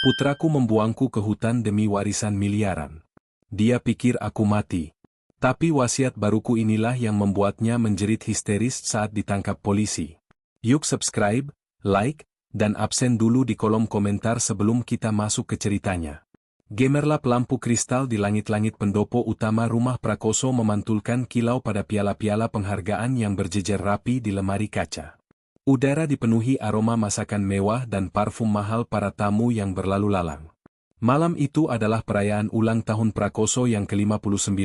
Putraku membuangku ke hutan demi warisan miliaran. Dia pikir aku mati. Tapi wasiat baruku inilah yang membuatnya menjerit histeris saat ditangkap polisi. Yuk subscribe, like, dan absen dulu di kolom komentar sebelum kita masuk ke ceritanya. Gemerlap lampu kristal di langit-langit pendopo utama rumah Prakoso memantulkan kilau pada piala-piala penghargaan yang berjejer rapi di lemari kaca. Udara dipenuhi aroma masakan mewah dan parfum mahal para tamu yang berlalu lalang. Malam itu adalah perayaan ulang tahun Prakoso yang ke-59,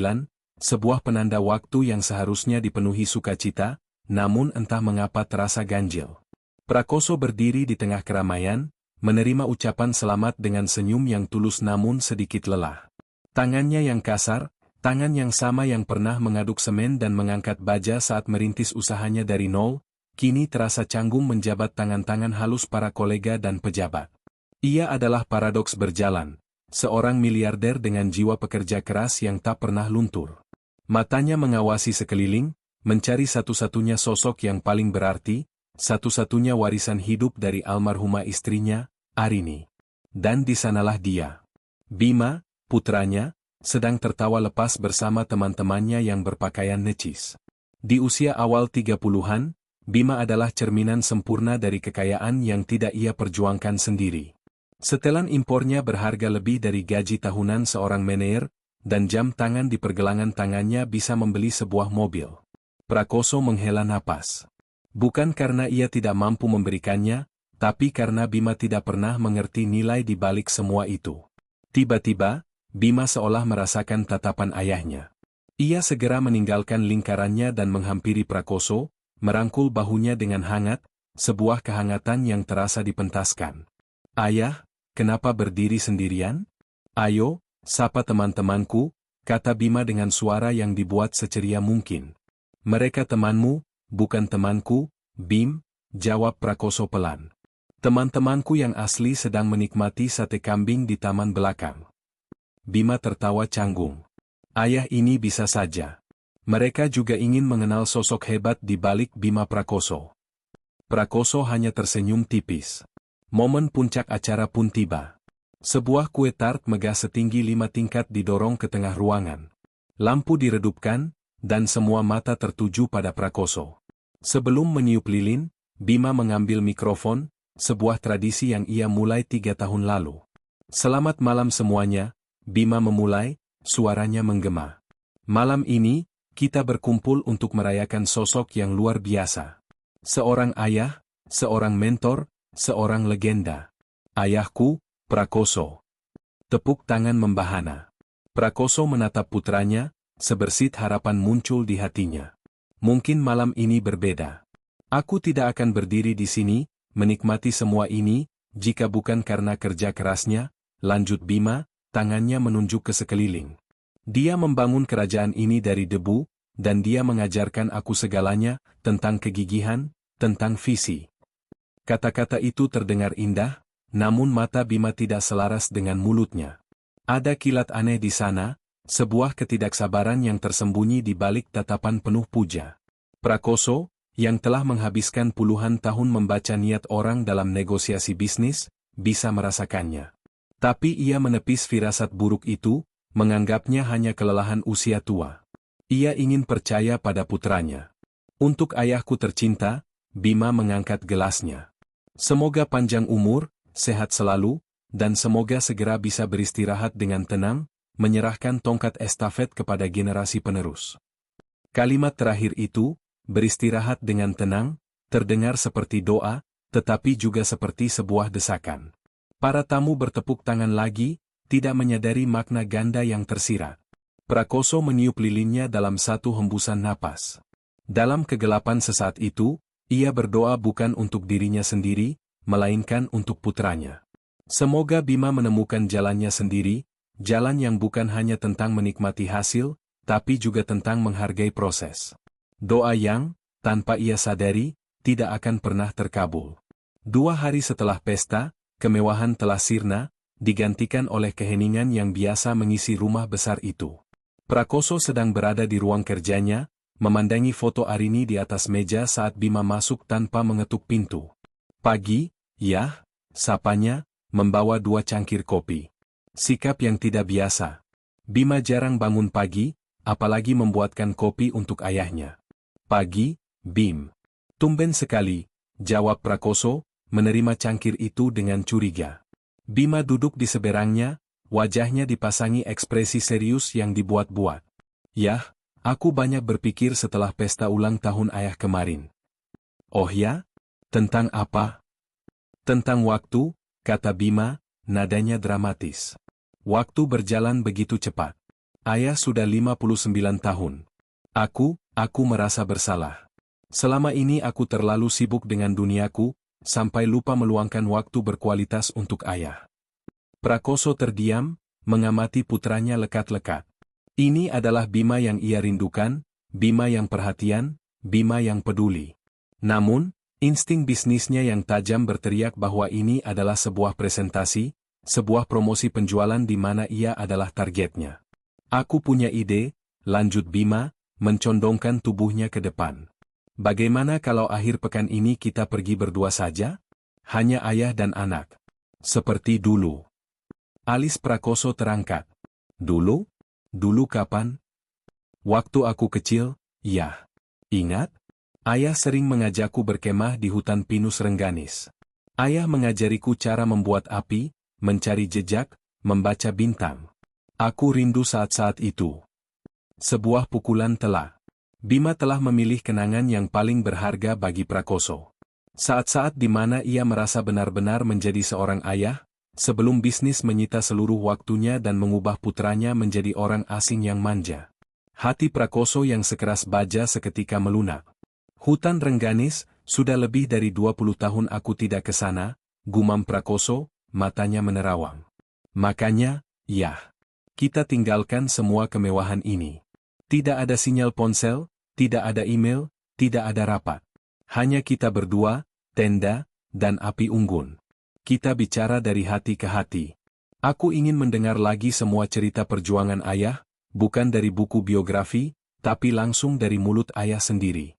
sebuah penanda waktu yang seharusnya dipenuhi sukacita, namun entah mengapa terasa ganjil. Prakoso berdiri di tengah keramaian, menerima ucapan selamat dengan senyum yang tulus namun sedikit lelah. Tangannya yang kasar, tangan yang sama yang pernah mengaduk semen dan mengangkat baja saat merintis usahanya dari nol, kini terasa canggung menjabat tangan-tangan halus para kolega dan pejabat. Ia adalah paradoks berjalan, seorang miliarder dengan jiwa pekerja keras yang tak pernah luntur. Matanya mengawasi sekeliling, mencari satu-satunya sosok yang paling berarti, satu-satunya warisan hidup dari almarhumah istrinya, Arini. Dan di sanalah dia. Bima, putranya, sedang tertawa lepas bersama teman-temannya yang berpakaian necis. Di usia awal 30-an, Bima adalah cerminan sempurna dari kekayaan yang tidak ia perjuangkan sendiri. Setelan impornya berharga lebih dari gaji tahunan seorang manajer, dan jam tangan di pergelangan tangannya bisa membeli sebuah mobil. Prakoso menghela napas. Bukan karena ia tidak mampu memberikannya, tapi karena Bima tidak pernah mengerti nilai di balik semua itu. Tiba-tiba, Bima seolah merasakan tatapan ayahnya. Ia segera meninggalkan lingkarannya dan menghampiri Prakoso, merangkul bahunya dengan hangat, sebuah kehangatan yang terasa dipentaskan. "Ayah, kenapa berdiri sendirian? Ayo, sapa teman-temanku," kata Bima dengan suara yang dibuat seceria mungkin. "Mereka temanmu, bukan temanku, Bim," jawab Prakoso pelan. "Teman-temanku yang asli sedang menikmati sate kambing di taman belakang." Bima tertawa canggung. "Ayah, ini bisa saja. Mereka juga ingin mengenal sosok hebat di balik Bima Prakoso." Prakoso hanya tersenyum tipis. Momen puncak acara pun tiba. Sebuah kue tart megah setinggi 5 tingkat didorong ke tengah ruangan. Lampu diredupkan, dan semua mata tertuju pada Prakoso. Sebelum meniup lilin, Bima mengambil mikrofon, sebuah tradisi yang ia mulai 3 tahun lalu. "Selamat malam semuanya," Bima memulai, suaranya menggema. "Malam ini, kita berkumpul untuk merayakan sosok yang luar biasa. Seorang ayah, seorang mentor, seorang legenda. Ayahku, Prakoso." Tepuk tangan membahana. Prakoso menatap putranya, sebersit harapan muncul di hatinya. "Mungkin malam ini berbeda. Aku tidak akan berdiri di sini, menikmati semua ini, jika bukan karena kerja kerasnya," lanjut Bima, tangannya menunjuk ke sekeliling. "Dia membangun kerajaan ini dari debu, dan dia mengajarkan aku segalanya, tentang kegigihan, tentang visi." Kata-kata itu terdengar indah, namun mata Bima tidak selaras dengan mulutnya. Ada kilat aneh di sana, sebuah ketidaksabaran yang tersembunyi di balik tatapan penuh puja. Prakoso, yang telah menghabiskan puluhan tahun membaca niat orang dalam negosiasi bisnis, bisa merasakannya. Tapi ia menepis firasat buruk itu, menganggapnya hanya kelelahan usia tua. Ia ingin percaya pada putranya. "Untuk ayahku tercinta," Bima mengangkat gelasnya. "Semoga panjang umur, sehat selalu, dan semoga segera bisa beristirahat dengan tenang, menyerahkan tongkat estafet kepada generasi penerus." Kalimat terakhir itu, beristirahat dengan tenang, terdengar seperti doa, tetapi juga seperti sebuah desakan. Para tamu bertepuk tangan lagi, tidak menyadari makna ganda yang tersirat. Prakoso meniup lilinnya dalam satu hembusan napas. Dalam kegelapan sesaat itu, ia berdoa bukan untuk dirinya sendiri, melainkan untuk putranya. Semoga Bima menemukan jalannya sendiri, jalan yang bukan hanya tentang menikmati hasil, tapi juga tentang menghargai proses. Doa yang, tanpa ia sadari, tidak akan pernah terkabul. 2 hari setelah pesta, kemewahan telah sirna, digantikan oleh keheningan yang biasa mengisi rumah besar itu. Prakoso sedang berada di ruang kerjanya, memandangi foto Arini di atas meja saat Bima masuk tanpa mengetuk pintu. "Pagi, Yah," sapanya, membawa 2 cangkir kopi. Sikap yang tidak biasa. Bima jarang bangun pagi, apalagi membuatkan kopi untuk ayahnya. Pagi, Bim. Tumben sekali, jawab Prakoso, menerima cangkir itu dengan curiga. Bima duduk di seberangnya, wajahnya dipasangi ekspresi serius yang dibuat-buat. Yah, aku banyak berpikir setelah pesta ulang tahun ayah kemarin. Oh ya? Tentang apa? Tentang waktu, kata Bima, nadanya dramatis. Waktu berjalan begitu cepat. Ayah sudah 59 tahun. Aku merasa bersalah. Selama ini aku terlalu sibuk dengan duniaku, sampai lupa meluangkan waktu berkualitas untuk ayah. Prakoso terdiam, mengamati putranya lekat-lekat. Ini adalah Bima yang ia rindukan, Bima yang perhatian, Bima yang peduli. Namun, insting bisnisnya yang tajam berteriak bahwa ini adalah sebuah presentasi, sebuah promosi penjualan di mana ia adalah targetnya. Aku punya ide, lanjut Bima, mencondongkan tubuhnya ke depan. Bagaimana kalau akhir pekan ini kita pergi berdua saja? Hanya ayah dan anak. Seperti dulu. Alis Prakoso terangkat. Dulu? Dulu kapan? Waktu aku kecil, ya. Ingat? Ayah sering mengajakku berkemah di hutan pinus Rengganis. Ayah mengajariku cara membuat api, mencari jejak, membaca bintang. Aku rindu saat-saat itu. Sebuah pukulan telak. Bima telah memilih kenangan yang paling berharga bagi Prakoso. Saat-saat di mana ia merasa benar-benar menjadi seorang ayah, sebelum bisnis menyita seluruh waktunya dan mengubah putranya menjadi orang asing yang manja. Hati Prakoso yang sekeras baja seketika melunak. Hutan Rengganis, sudah lebih dari 20 tahun aku tidak ke sana, gumam Prakoso, matanya menerawang. Makanya, ya, kita tinggalkan semua kemewahan ini. Tidak ada sinyal ponsel, tidak ada email, tidak ada rapat. Hanya kita berdua, tenda, dan api unggun. Kita bicara dari hati ke hati. Aku ingin mendengar lagi semua cerita perjuangan ayah, bukan dari buku biografi, tapi langsung dari mulut ayah sendiri.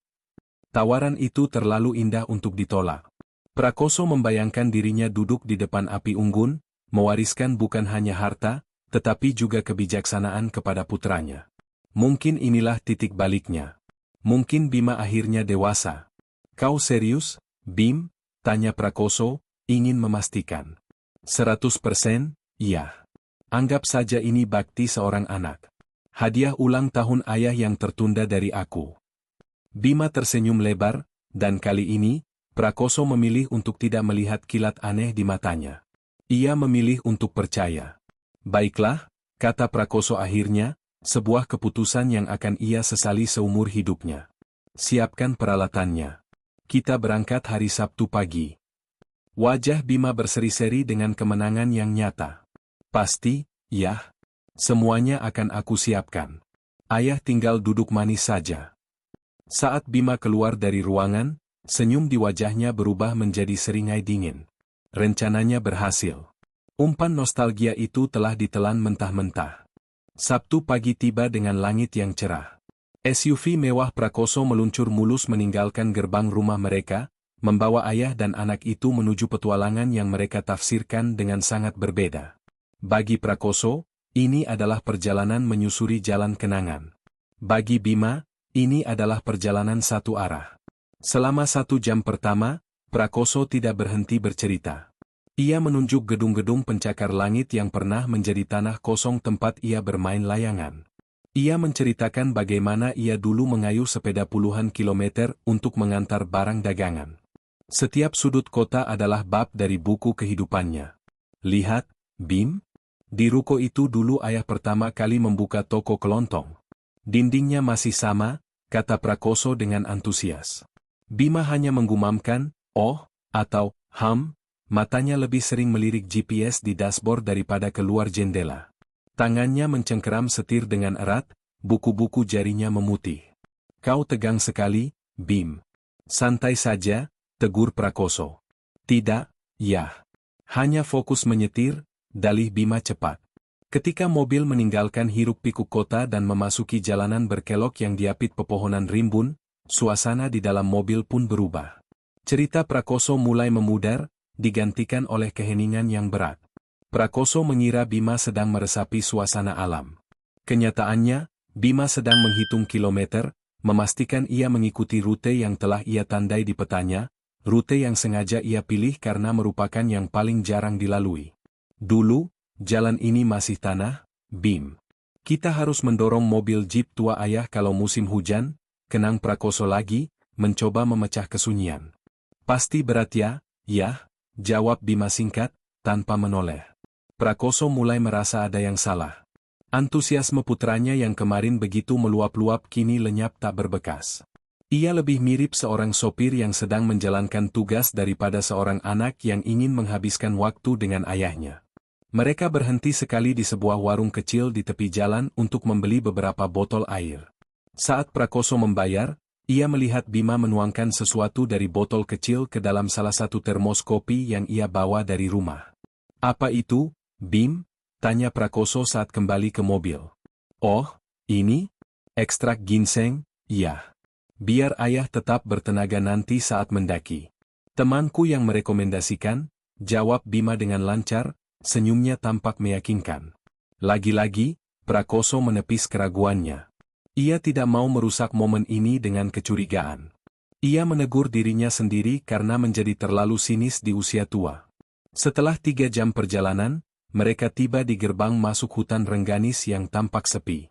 Tawaran itu terlalu indah untuk ditolak. Prakoso membayangkan dirinya duduk di depan api unggun, mewariskan bukan hanya harta, tetapi juga kebijaksanaan kepada putranya. Mungkin inilah titik baliknya. Mungkin Bima akhirnya dewasa. Kau serius, Bim? Tanya Prakoso, ingin memastikan. 100%, iya. Anggap saja ini bakti seorang anak. Hadiah ulang tahun ayah yang tertunda dari aku. Bima tersenyum lebar, dan kali ini, Prakoso memilih untuk tidak melihat kilat aneh di matanya. Ia memilih untuk percaya. Baiklah, kata Prakoso akhirnya, sebuah keputusan yang akan ia sesali seumur hidupnya. Siapkan peralatannya. Kita berangkat hari Sabtu pagi. Wajah Bima berseri-seri dengan kemenangan yang nyata. Pasti, ya. Semuanya akan aku siapkan. Ayah tinggal duduk manis saja. Saat Bima keluar dari ruangan, senyum di wajahnya berubah menjadi seringai dingin. Rencananya berhasil. Umpan nostalgia itu telah ditelan mentah-mentah. Sabtu pagi tiba dengan langit yang cerah. SUV mewah Prakoso meluncur mulus meninggalkan gerbang rumah mereka, membawa ayah dan anak itu menuju petualangan yang mereka tafsirkan dengan sangat berbeda. Bagi Prakoso, ini adalah perjalanan menyusuri jalan kenangan. Bagi Bima, ini adalah perjalanan satu arah. Selama 1 jam pertama, Prakoso tidak berhenti bercerita. Ia menunjuk gedung-gedung pencakar langit yang pernah menjadi tanah kosong tempat ia bermain layangan. Ia menceritakan bagaimana ia dulu mengayuh sepeda puluhan kilometer untuk mengantar barang dagangan. Setiap sudut kota adalah bab dari buku kehidupannya. Lihat, Bim. Di ruko itu dulu ayah pertama kali membuka toko kelontong. Dindingnya masih sama, kata Prakoso dengan antusias. Bima hanya menggumamkan, oh, atau, matanya lebih sering melirik GPS di dashboard daripada keluar jendela. Tangannya mencengkeram setir dengan erat, buku-buku jarinya memutih. Kau tegang sekali, Bim. Santai saja, tegur Prakoso. Tidak, ya. Hanya fokus menyetir, dalih Bima cepat. Ketika mobil meninggalkan hiruk-pikuk kota dan memasuki jalanan berkelok yang diapit pepohonan rimbun, suasana di dalam mobil pun berubah. Cerita Prakoso mulai memudar, digantikan oleh keheningan yang berat. Prakoso mengira Bima sedang meresapi suasana alam. Kenyataannya, Bima sedang menghitung kilometer, memastikan ia mengikuti rute yang telah ia tandai di petanya, rute yang sengaja ia pilih karena merupakan yang paling jarang dilalui. Dulu, jalan ini masih tanah, Bim. Kita harus mendorong mobil jeep tua ayah kalau musim hujan, kenang Prakoso lagi, mencoba memecah kesunyian. Pasti berat ya, yah, jawab Bima singkat, tanpa menoleh. Prakoso mulai merasa ada yang salah. Antusiasme putranya yang kemarin begitu meluap-luap kini lenyap tak berbekas. Ia lebih mirip seorang sopir yang sedang menjalankan tugas daripada seorang anak yang ingin menghabiskan waktu dengan ayahnya. Mereka berhenti sekali di sebuah warung kecil di tepi jalan untuk membeli beberapa botol air. Saat Prakoso membayar, ia melihat Bima menuangkan sesuatu dari botol kecil ke dalam salah satu termos kopi yang ia bawa dari rumah. "Apa itu, Bim?" tanya Prakoso saat kembali ke mobil. "Oh, ini? Ekstrak ginseng, ya. Biar ayah tetap bertenaga nanti saat mendaki. Temanku yang merekomendasikan," jawab Bima dengan lancar, senyumnya tampak meyakinkan. Lagi-lagi, Prakoso menepis keraguannya. Ia tidak mau merusak momen ini dengan kecurigaan. Ia menegur dirinya sendiri karena menjadi terlalu sinis di usia tua. Setelah 3 jam perjalanan, mereka tiba di gerbang masuk hutan Rengganis yang tampak sepi.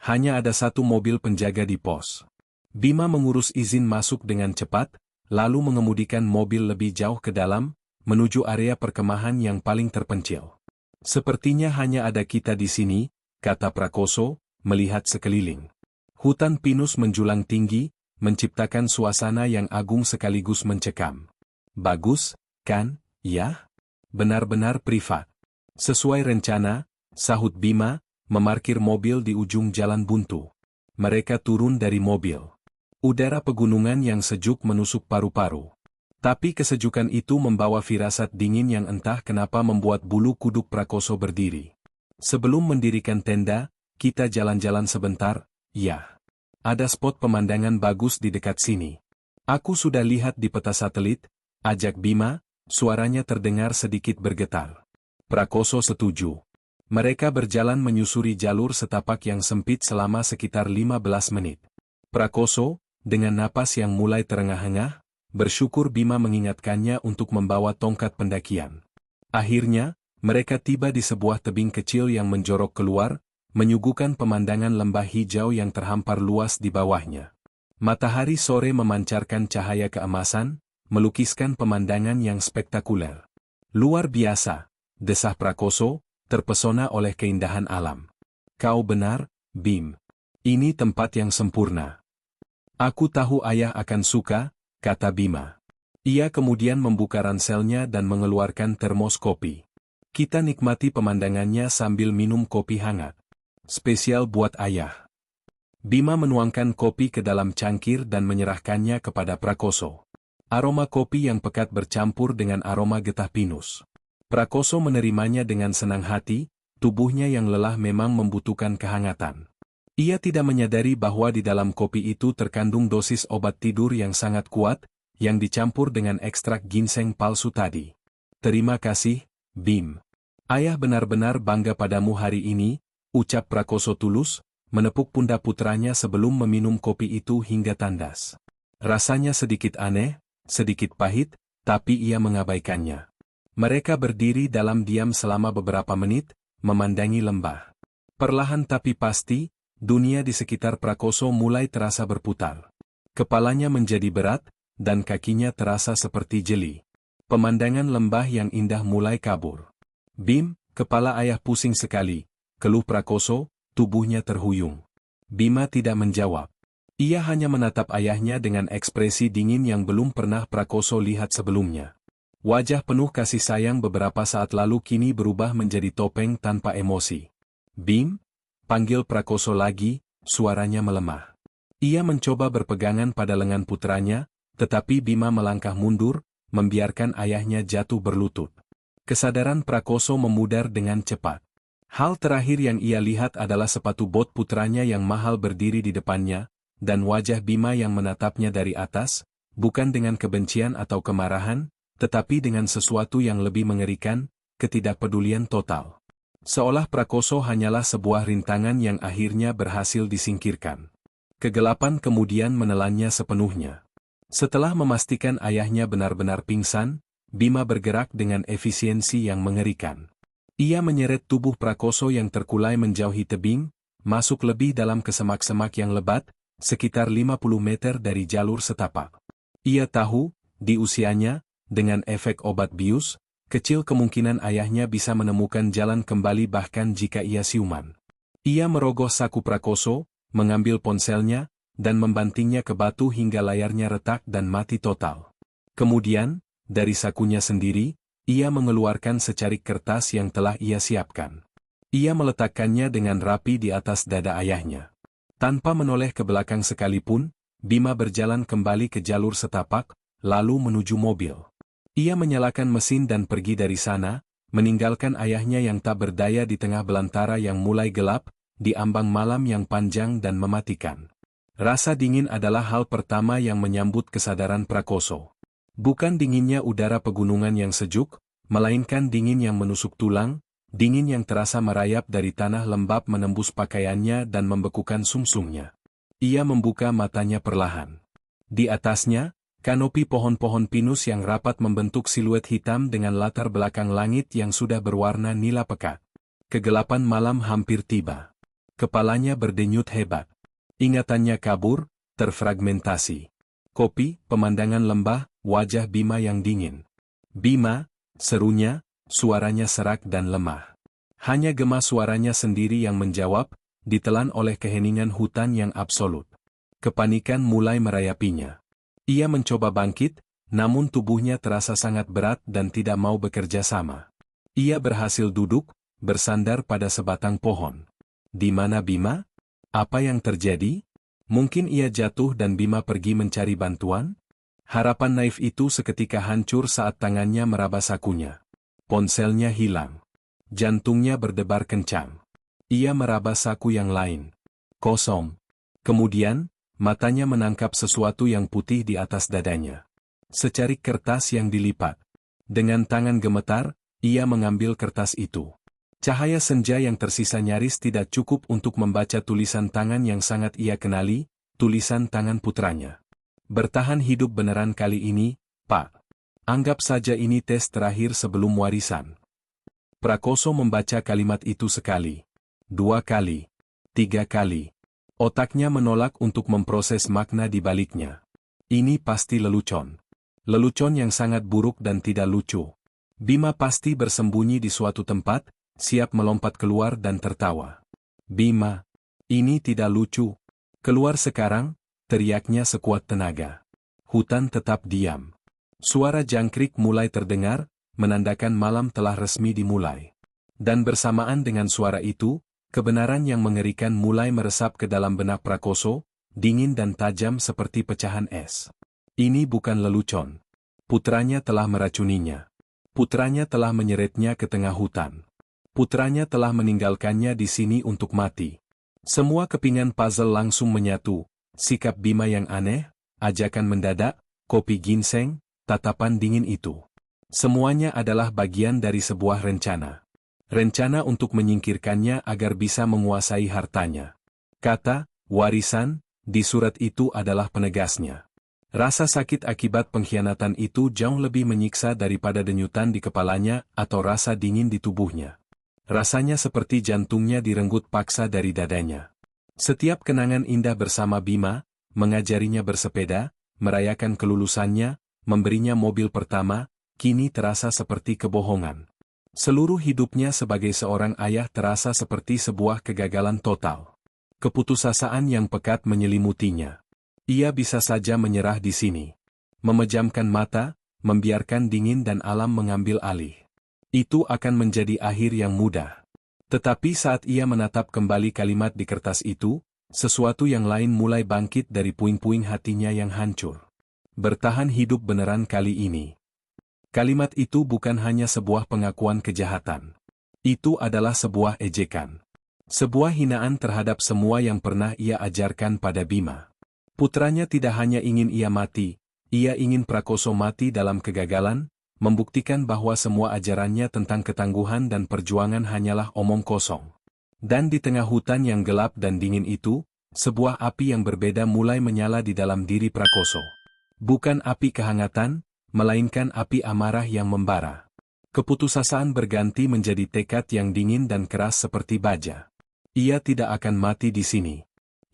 Hanya ada satu mobil penjaga di pos. Bima mengurus izin masuk dengan cepat, lalu mengemudikan mobil lebih jauh ke dalam, menuju area perkemahan yang paling terpencil. "Sepertinya hanya ada kita di sini," kata Prakoso, melihat sekeliling. Hutan pinus menjulang tinggi, menciptakan suasana yang agung sekaligus mencekam. "Bagus, kan, ya? Benar-benar privat." "Sesuai rencana," sahut Bima, memarkir mobil di ujung jalan buntu. Mereka turun dari mobil. Udara pegunungan yang sejuk menusuk paru-paru. Tapi kesejukan itu membawa firasat dingin yang entah kenapa membuat bulu kuduk Prakoso berdiri. "Sebelum mendirikan tenda, kita jalan-jalan sebentar, ya. Ada spot pemandangan bagus di dekat sini. Aku sudah lihat di peta satelit," ajak Bima, suaranya terdengar sedikit bergetar. Prakoso setuju. Mereka berjalan menyusuri jalur setapak yang sempit selama sekitar 15 menit. Prakoso, dengan napas yang mulai terengah-engah, bersyukur Bima mengingatkannya untuk membawa tongkat pendakian. Akhirnya, mereka tiba di sebuah tebing kecil yang menjorok keluar, menyuguhkan pemandangan lembah hijau yang terhampar luas di bawahnya. Matahari sore memancarkan cahaya keemasan, melukiskan pemandangan yang spektakuler. "Luar biasa," desah Prakoso, terpesona oleh keindahan alam. "Kau benar, Bim. Ini tempat yang sempurna. Aku tahu ayah akan suka," kata Bima. Ia kemudian membuka ranselnya dan mengeluarkan termos kopi. "Kita nikmati pemandangannya sambil minum kopi hangat. Spesial buat ayah." Bima menuangkan kopi ke dalam cangkir dan menyerahkannya kepada Prakoso. Aroma kopi yang pekat bercampur dengan aroma getah pinus. Prakoso menerimanya dengan senang hati, tubuhnya yang lelah memang membutuhkan kehangatan. Ia tidak menyadari bahwa di dalam kopi itu terkandung dosis obat tidur yang sangat kuat, yang dicampur dengan ekstrak ginseng palsu tadi. "Terima kasih, Bim. Ayah benar-benar bangga padamu hari ini," ucap Prakoso tulus, menepuk pundak putranya sebelum meminum kopi itu hingga tandas. Rasanya sedikit aneh, sedikit pahit, tapi ia mengabaikannya. Mereka berdiri dalam diam selama beberapa menit, memandangi lembah. Perlahan tapi pasti, dunia di sekitar Prakoso mulai terasa berputar. Kepalanya menjadi berat, dan kakinya terasa seperti jeli. Pemandangan lembah yang indah mulai kabur. "Bim, kepala ayah pusing sekali," keluh Prakoso, tubuhnya terhuyung. Bima tidak menjawab. Ia hanya menatap ayahnya dengan ekspresi dingin yang belum pernah Prakoso lihat sebelumnya. Wajah penuh kasih sayang beberapa saat lalu kini berubah menjadi topeng tanpa emosi. "Bim?" panggil Prakoso lagi, suaranya melemah. Ia mencoba berpegangan pada lengan putranya, tetapi Bima melangkah mundur, membiarkan ayahnya jatuh berlutut. Kesadaran Prakoso memudar dengan cepat. Hal terakhir yang ia lihat adalah sepatu bot putranya yang mahal berdiri di depannya, dan wajah Bima yang menatapnya dari atas, bukan dengan kebencian atau kemarahan, tetapi dengan sesuatu yang lebih mengerikan, ketidakpedulian total. Seolah Prakoso hanyalah sebuah rintangan yang akhirnya berhasil disingkirkan. Kegelapan kemudian menelannya sepenuhnya. Setelah memastikan ayahnya benar-benar pingsan, Bima bergerak dengan efisiensi yang mengerikan. Ia menyeret tubuh Prakoso yang terkulai menjauhi tebing, masuk lebih dalam ke semak-semak yang lebat, sekitar 50 meter dari jalur setapak. Ia tahu, di usianya, dengan efek obat bius, kecil kemungkinan ayahnya bisa menemukan jalan kembali bahkan jika ia siuman. Ia merogoh saku Prakoso, mengambil ponselnya, dan membantingnya ke batu hingga layarnya retak dan mati total. Kemudian, dari sakunya sendiri, ia mengeluarkan secarik kertas yang telah ia siapkan. Ia meletakkannya dengan rapi di atas dada ayahnya. Tanpa menoleh ke belakang sekalipun, Bima berjalan kembali ke jalur setapak, lalu menuju mobil. Ia menyalakan mesin dan pergi dari sana, meninggalkan ayahnya yang tak berdaya di tengah belantara yang mulai gelap, di ambang malam yang panjang dan mematikan. Rasa dingin adalah hal pertama yang menyambut kesadaran Prakoso. Bukan dinginnya udara pegunungan yang sejuk, melainkan dingin yang menusuk tulang, dingin yang terasa merayap dari tanah lembab menembus pakaiannya dan membekukan sumsumnya. Ia membuka matanya perlahan. Di atasnya, kanopi pohon-pohon pinus yang rapat membentuk siluet hitam dengan latar belakang langit yang sudah berwarna nila pekat. Kegelapan malam hampir tiba. Kepalanya berdenyut hebat. Ingatannya kabur, terfragmentasi. Kopi, pemandangan lembah, wajah Bima yang dingin. Bima, serunya, suaranya serak dan lemah. Hanya gema suaranya sendiri yang menjawab, ditelan oleh keheningan hutan yang absolut. Kepanikan mulai merayapinya. Ia mencoba bangkit, namun tubuhnya terasa sangat berat dan tidak mau bekerja sama. Ia berhasil duduk, bersandar pada sebatang pohon. Di mana Bima? Apa yang terjadi? Mungkin ia jatuh dan Bima pergi mencari bantuan? Harapan naif itu seketika hancur saat tangannya meraba sakunya. Ponselnya hilang. Jantungnya berdebar kencang. Ia meraba saku yang lain. Kosong. Kemudian, matanya menangkap sesuatu yang putih di atas dadanya. Secarik kertas yang dilipat. Dengan tangan gemetar, ia mengambil kertas itu. Cahaya senja yang tersisa nyaris tidak cukup untuk membaca tulisan tangan yang sangat ia kenali, tulisan tangan putranya. Bertahan hidup beneran kali ini, Pak. Anggap saja ini tes terakhir sebelum warisan. Prakoso membaca kalimat itu sekali, 2 kali, 3 kali. Otaknya menolak untuk memproses makna di baliknya. Ini pasti lelucon. Lelucon yang sangat buruk dan tidak lucu. Bima pasti bersembunyi di suatu tempat, siap melompat keluar dan tertawa. Bima, ini tidak lucu. Keluar sekarang, teriaknya sekuat tenaga. Hutan tetap diam. Suara jangkrik mulai terdengar, menandakan malam telah resmi dimulai. Dan bersamaan dengan suara itu, kebenaran yang mengerikan mulai meresap ke dalam benak Prakoso, dingin dan tajam seperti pecahan es. Ini bukan lelucon. Putranya telah meracuninya. Putranya telah menyeretnya ke tengah hutan. Putranya telah meninggalkannya di sini untuk mati. Semua kepingan puzzle langsung menyatu, sikap Bima yang aneh, ajakan mendadak, kopi ginseng, tatapan dingin itu. Semuanya adalah bagian dari sebuah rencana. Rencana untuk menyingkirkannya agar bisa menguasai hartanya. Kata, warisan, di surat itu adalah penegasnya. Rasa sakit akibat pengkhianatan itu jauh lebih menyiksa daripada denyutan di kepalanya atau rasa dingin di tubuhnya. Rasanya seperti jantungnya direnggut paksa dari dadanya. Setiap kenangan indah bersama Bima, mengajarinya bersepeda, merayakan kelulusannya, memberinya mobil pertama, kini terasa seperti kebohongan. Seluruh hidupnya sebagai seorang ayah terasa seperti sebuah kegagalan total. Keputusasaan yang pekat menyelimutinya. Ia bisa saja menyerah di sini. Memejamkan mata, membiarkan dingin dan alam mengambil alih. Itu akan menjadi akhir yang mudah. Tetapi saat ia menatap kembali kalimat di kertas itu, sesuatu yang lain mulai bangkit dari puing-puing hatinya yang hancur. Bertahan hidup beneran kali ini. Kalimat itu bukan hanya sebuah pengakuan kejahatan. Itu adalah sebuah ejekan. Sebuah hinaan terhadap semua yang pernah ia ajarkan pada Bima. Putranya tidak hanya ingin ia mati, ia ingin Prakoso mati dalam kegagalan, membuktikan bahwa semua ajarannya tentang ketangguhan dan perjuangan hanyalah omong kosong. Dan di tengah hutan yang gelap dan dingin itu, sebuah api yang berbeda mulai menyala di dalam diri Prakoso. Bukan api kehangatan, melainkan api amarah yang membara. Keputusasaan berganti menjadi tekad yang dingin dan keras seperti baja. Ia tidak akan mati di sini.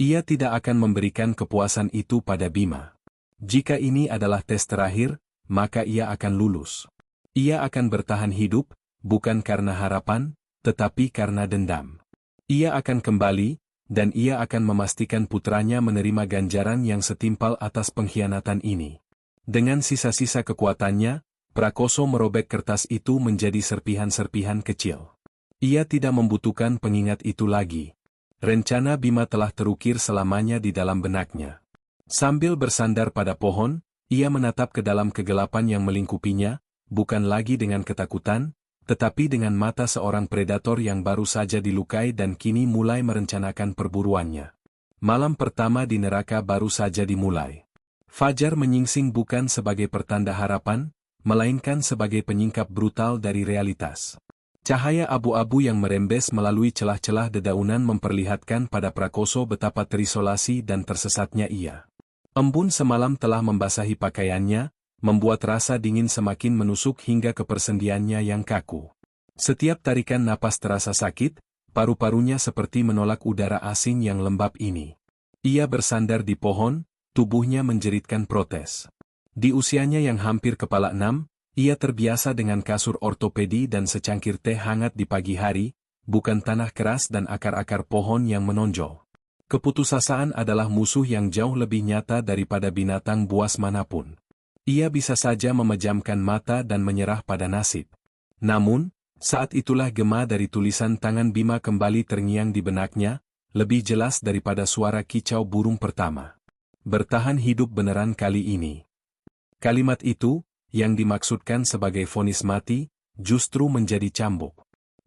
Ia tidak akan memberikan kepuasan itu pada Bima. Jika ini adalah tes terakhir, maka ia akan lulus. Ia akan bertahan hidup, bukan karena harapan, tetapi karena dendam. Ia akan kembali, dan ia akan memastikan putranya menerima ganjaran yang setimpal atas pengkhianatan ini. Dengan sisa-sisa kekuatannya, Prakoso merobek kertas itu menjadi serpihan-serpihan kecil. Ia tidak membutuhkan pengingat itu lagi. Rencana Bima telah terukir selamanya di dalam benaknya. Sambil bersandar pada pohon, ia menatap ke dalam kegelapan yang melingkupinya, bukan lagi dengan ketakutan, tetapi dengan mata seorang predator yang baru saja dilukai dan kini mulai merencanakan perburuannya. Malam pertama di neraka baru saja dimulai. Fajar menyingsing bukan sebagai pertanda harapan, melainkan sebagai penyingkap brutal dari realitas. Cahaya abu-abu yang merembes melalui celah-celah dedaunan memperlihatkan pada Prakoso betapa terisolasi dan tersesatnya ia. Embun semalam telah membasahi pakaiannya, membuat rasa dingin semakin menusuk hingga ke persendiannya yang kaku. Setiap tarikan napas terasa sakit, paru-parunya seperti menolak udara asing yang lembab ini. Ia bersandar di pohon, tubuhnya menjeritkan protes. Di usianya yang hampir kepala 6, ia terbiasa dengan kasur ortopedi dan secangkir teh hangat di pagi hari, bukan tanah keras dan akar-akar pohon yang menonjol. Keputusasaan adalah musuh yang jauh lebih nyata daripada binatang buas manapun. Ia bisa saja memejamkan mata dan menyerah pada nasib. Namun, saat itulah gema dari tulisan tangan Bima kembali terngiang di benaknya, lebih jelas daripada suara kicau burung pertama. Bertahan hidup beneran kali ini. Kalimat itu, yang dimaksudkan sebagai vonis mati, justru menjadi cambuk.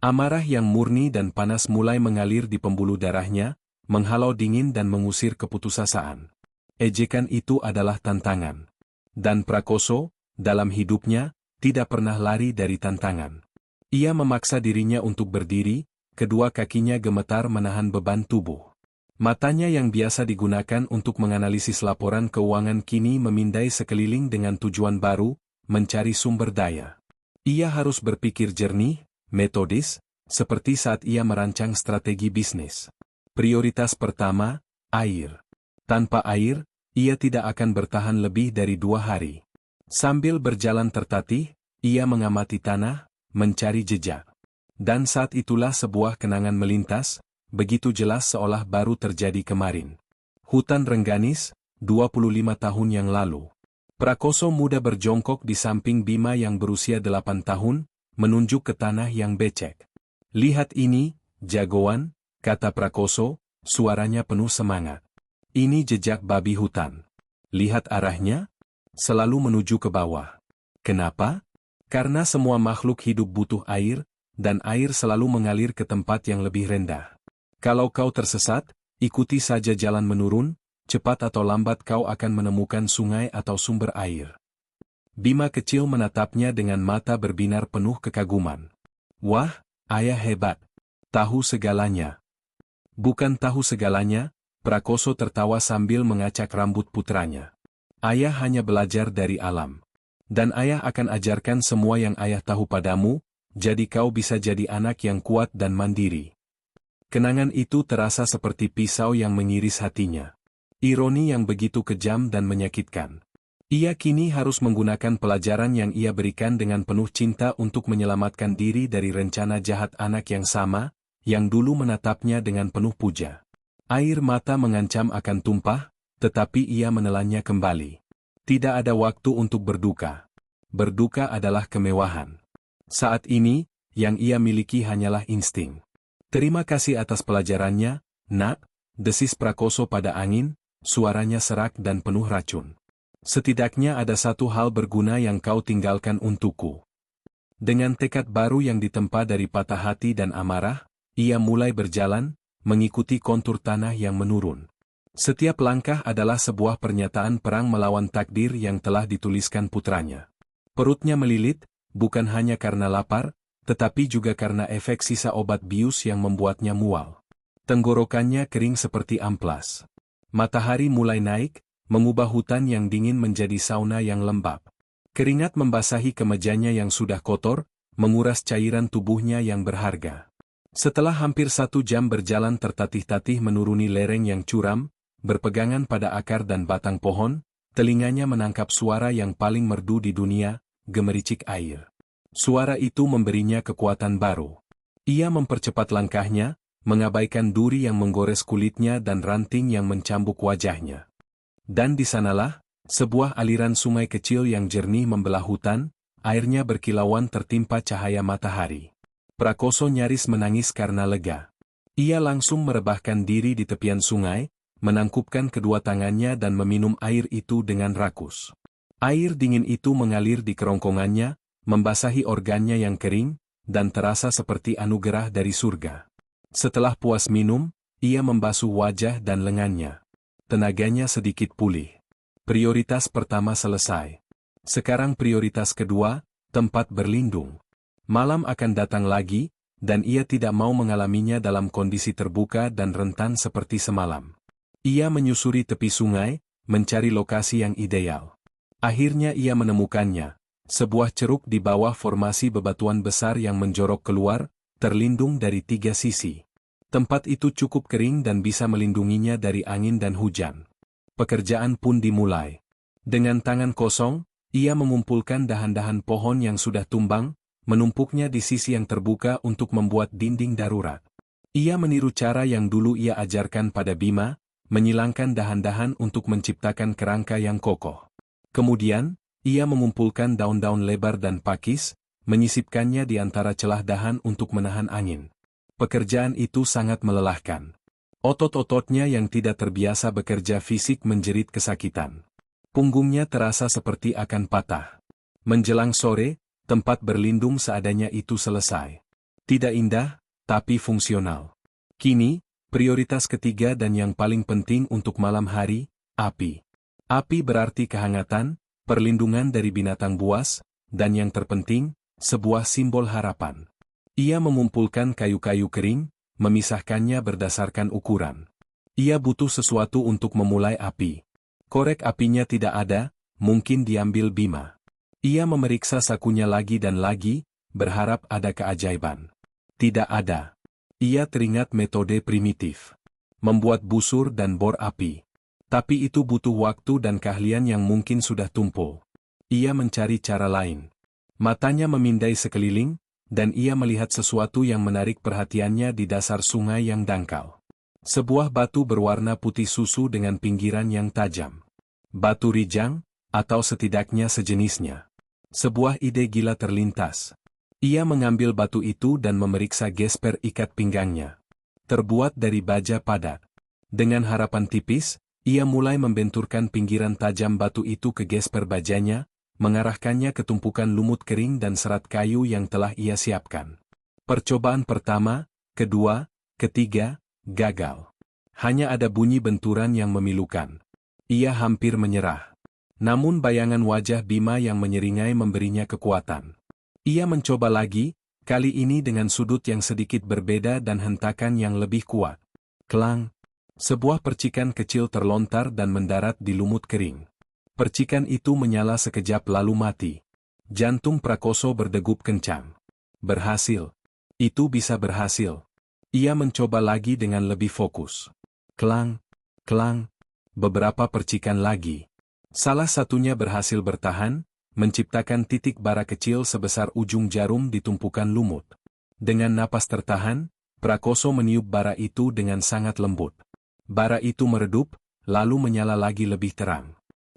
Amarah yang murni dan panas mulai mengalir di pembuluh darahnya, menghalau dingin dan mengusir keputusasaan. Ejekan itu adalah tantangan. Dan Prakoso, dalam hidupnya, tidak pernah lari dari tantangan. Ia memaksa dirinya untuk berdiri, kedua kakinya gemetar menahan beban tubuh. Matanya yang biasa digunakan untuk menganalisis laporan keuangan kini memindai sekeliling dengan tujuan baru, mencari sumber daya. Ia harus berpikir jernih, metodis, seperti saat ia merancang strategi bisnis. Prioritas pertama, air. Tanpa air, ia tidak akan bertahan lebih dari 2 hari. Sambil berjalan tertatih, ia mengamati tanah, mencari jejak. Dan saat itulah sebuah kenangan melintas, begitu jelas seolah baru terjadi kemarin. Hutan Rengganis, 25 tahun yang lalu. Prakoso muda berjongkok di samping Bima yang berusia 8 tahun, menunjuk ke tanah yang becek. Lihat ini, jagoan, kata Prakoso, suaranya penuh semangat. Ini jejak babi hutan. Lihat arahnya, selalu menuju ke bawah. Kenapa? Karena semua makhluk hidup butuh air, dan air selalu mengalir ke tempat yang lebih rendah. Kalau kau tersesat, ikuti saja jalan menurun, cepat atau lambat kau akan menemukan sungai atau sumber air. Bima kecil menatapnya dengan mata berbinar penuh kekaguman. Wah, ayah hebat. Tahu segalanya. Bukan tahu segalanya, Prakoso tertawa sambil mengacak rambut putranya. Ayah hanya belajar dari alam. Dan ayah akan ajarkan semua yang ayah tahu padamu, jadi kau bisa jadi anak yang kuat dan mandiri. Kenangan itu terasa seperti pisau yang mengiris hatinya. Ironi yang begitu kejam dan menyakitkan. Ia kini harus menggunakan pelajaran yang ia berikan dengan penuh cinta untuk menyelamatkan diri dari rencana jahat anak yang sama, yang dulu menatapnya dengan penuh puja. Air mata mengancam akan tumpah, tetapi ia menelannya kembali. Tidak ada waktu untuk berduka. Berduka adalah kemewahan. Saat ini, yang ia miliki hanyalah insting. Terima kasih atas pelajarannya, nak, desis Prakoso pada angin, suaranya serak dan penuh racun. Setidaknya ada satu hal berguna yang kau tinggalkan untukku. Dengan tekad baru yang ditempa dari patah hati dan amarah, ia mulai berjalan, mengikuti kontur tanah yang menurun. Setiap langkah adalah sebuah pernyataan perang melawan takdir yang telah dituliskan putranya. Perutnya melilit, bukan hanya karena lapar, tetapi juga karena efek sisa obat bius yang membuatnya mual. Tenggorokannya kering seperti amplas. Matahari mulai naik, mengubah hutan yang dingin menjadi sauna yang lembab. Keringat membasahi kemejanya yang sudah kotor, menguras cairan tubuhnya yang berharga. Setelah hampir 1 jam berjalan tertatih-tatih menuruni lereng yang curam, berpegangan pada akar dan batang pohon, telinganya menangkap suara yang paling merdu di dunia, gemericik air. Suara itu memberinya kekuatan baru. Ia mempercepat langkahnya, mengabaikan duri yang menggores kulitnya dan ranting yang mencambuk wajahnya. Dan di sanalah, sebuah aliran sungai kecil yang jernih membelah hutan, airnya berkilauan tertimpa cahaya matahari. Prakoso nyaris menangis karena lega. Ia langsung merebahkan diri di tepian sungai, menangkupkan kedua tangannya dan meminum air itu dengan rakus. Air dingin itu mengalir di kerongkongannya, membasahi organnya yang kering, dan terasa seperti anugerah dari surga. Setelah puas minum, ia membasuh wajah dan lengannya. Tenaganya sedikit pulih. Prioritas pertama selesai. Sekarang prioritas kedua, tempat berlindung. Malam akan datang lagi, dan ia tidak mau mengalaminya dalam kondisi terbuka dan rentan seperti semalam. Ia menyusuri tepi sungai, mencari lokasi yang ideal. Akhirnya ia menemukannya, sebuah ceruk di bawah formasi bebatuan besar yang menjorok keluar, terlindung dari 3 sisi. Tempat itu cukup kering dan bisa melindunginya dari angin dan hujan. Pekerjaan pun dimulai. Dengan tangan kosong, ia mengumpulkan dahan-dahan pohon yang sudah tumbang, menumpuknya di sisi yang terbuka untuk membuat dinding darurat. Ia meniru cara yang dulu ia ajarkan pada Bima, menyilangkan dahan-dahan untuk menciptakan kerangka yang kokoh. Kemudian, ia mengumpulkan daun-daun lebar dan pakis, menyisipkannya di antara celah dahan untuk menahan angin. Pekerjaan itu sangat melelahkan. Otot-ototnya yang tidak terbiasa bekerja fisik menjerit kesakitan. Punggungnya terasa seperti akan patah. Menjelang sore, tempat berlindung seadanya itu selesai. Tidak indah, tapi fungsional. Kini, prioritas ketiga dan yang paling penting untuk malam hari, api. Api berarti kehangatan, perlindungan dari binatang buas, dan yang terpenting, sebuah simbol harapan. Ia mengumpulkan kayu-kayu kering, memisahkannya berdasarkan ukuran. Ia butuh sesuatu untuk memulai api. Korek apinya tidak ada, mungkin diambil Bima. Ia memeriksa sakunya lagi dan lagi, berharap ada keajaiban. Tidak ada. Ia teringat metode primitif. Membuat busur dan bor api. Tapi itu butuh waktu dan keahlian yang mungkin sudah tumpul. Ia mencari cara lain. Matanya memindai sekeliling, dan ia melihat sesuatu yang menarik perhatiannya di dasar sungai yang dangkal. Sebuah batu berwarna putih susu dengan pinggiran yang tajam. Batu rijang, atau setidaknya sejenisnya. Sebuah ide gila terlintas. Ia mengambil batu itu dan memeriksa gesper ikat pinggangnya. Terbuat dari baja padat. Dengan harapan tipis, ia mulai membenturkan pinggiran tajam batu itu ke gesper bajanya, mengarahkannya ke tumpukan lumut kering dan serat kayu yang telah ia siapkan. Percobaan pertama, kedua, ketiga, gagal. Hanya ada bunyi benturan yang memilukan. Ia hampir menyerah. Namun bayangan wajah Bima yang menyeringai memberinya kekuatan. Ia mencoba lagi, kali ini dengan sudut yang sedikit berbeda dan hentakan yang lebih kuat. Klang! Sebuah percikan kecil terlontar dan mendarat di lumut kering. Percikan itu menyala sekejap lalu mati. Jantung Prakoso berdegup kencang. Berhasil. Itu bisa berhasil. Ia mencoba lagi dengan lebih fokus. Klang! Klang! Beberapa percikan lagi. Salah satunya berhasil bertahan, menciptakan titik bara kecil sebesar ujung jarum di tumpukan lumut. Dengan napas tertahan, Prakoso meniup bara itu dengan sangat lembut. Bara itu meredup, lalu menyala lagi lebih terang.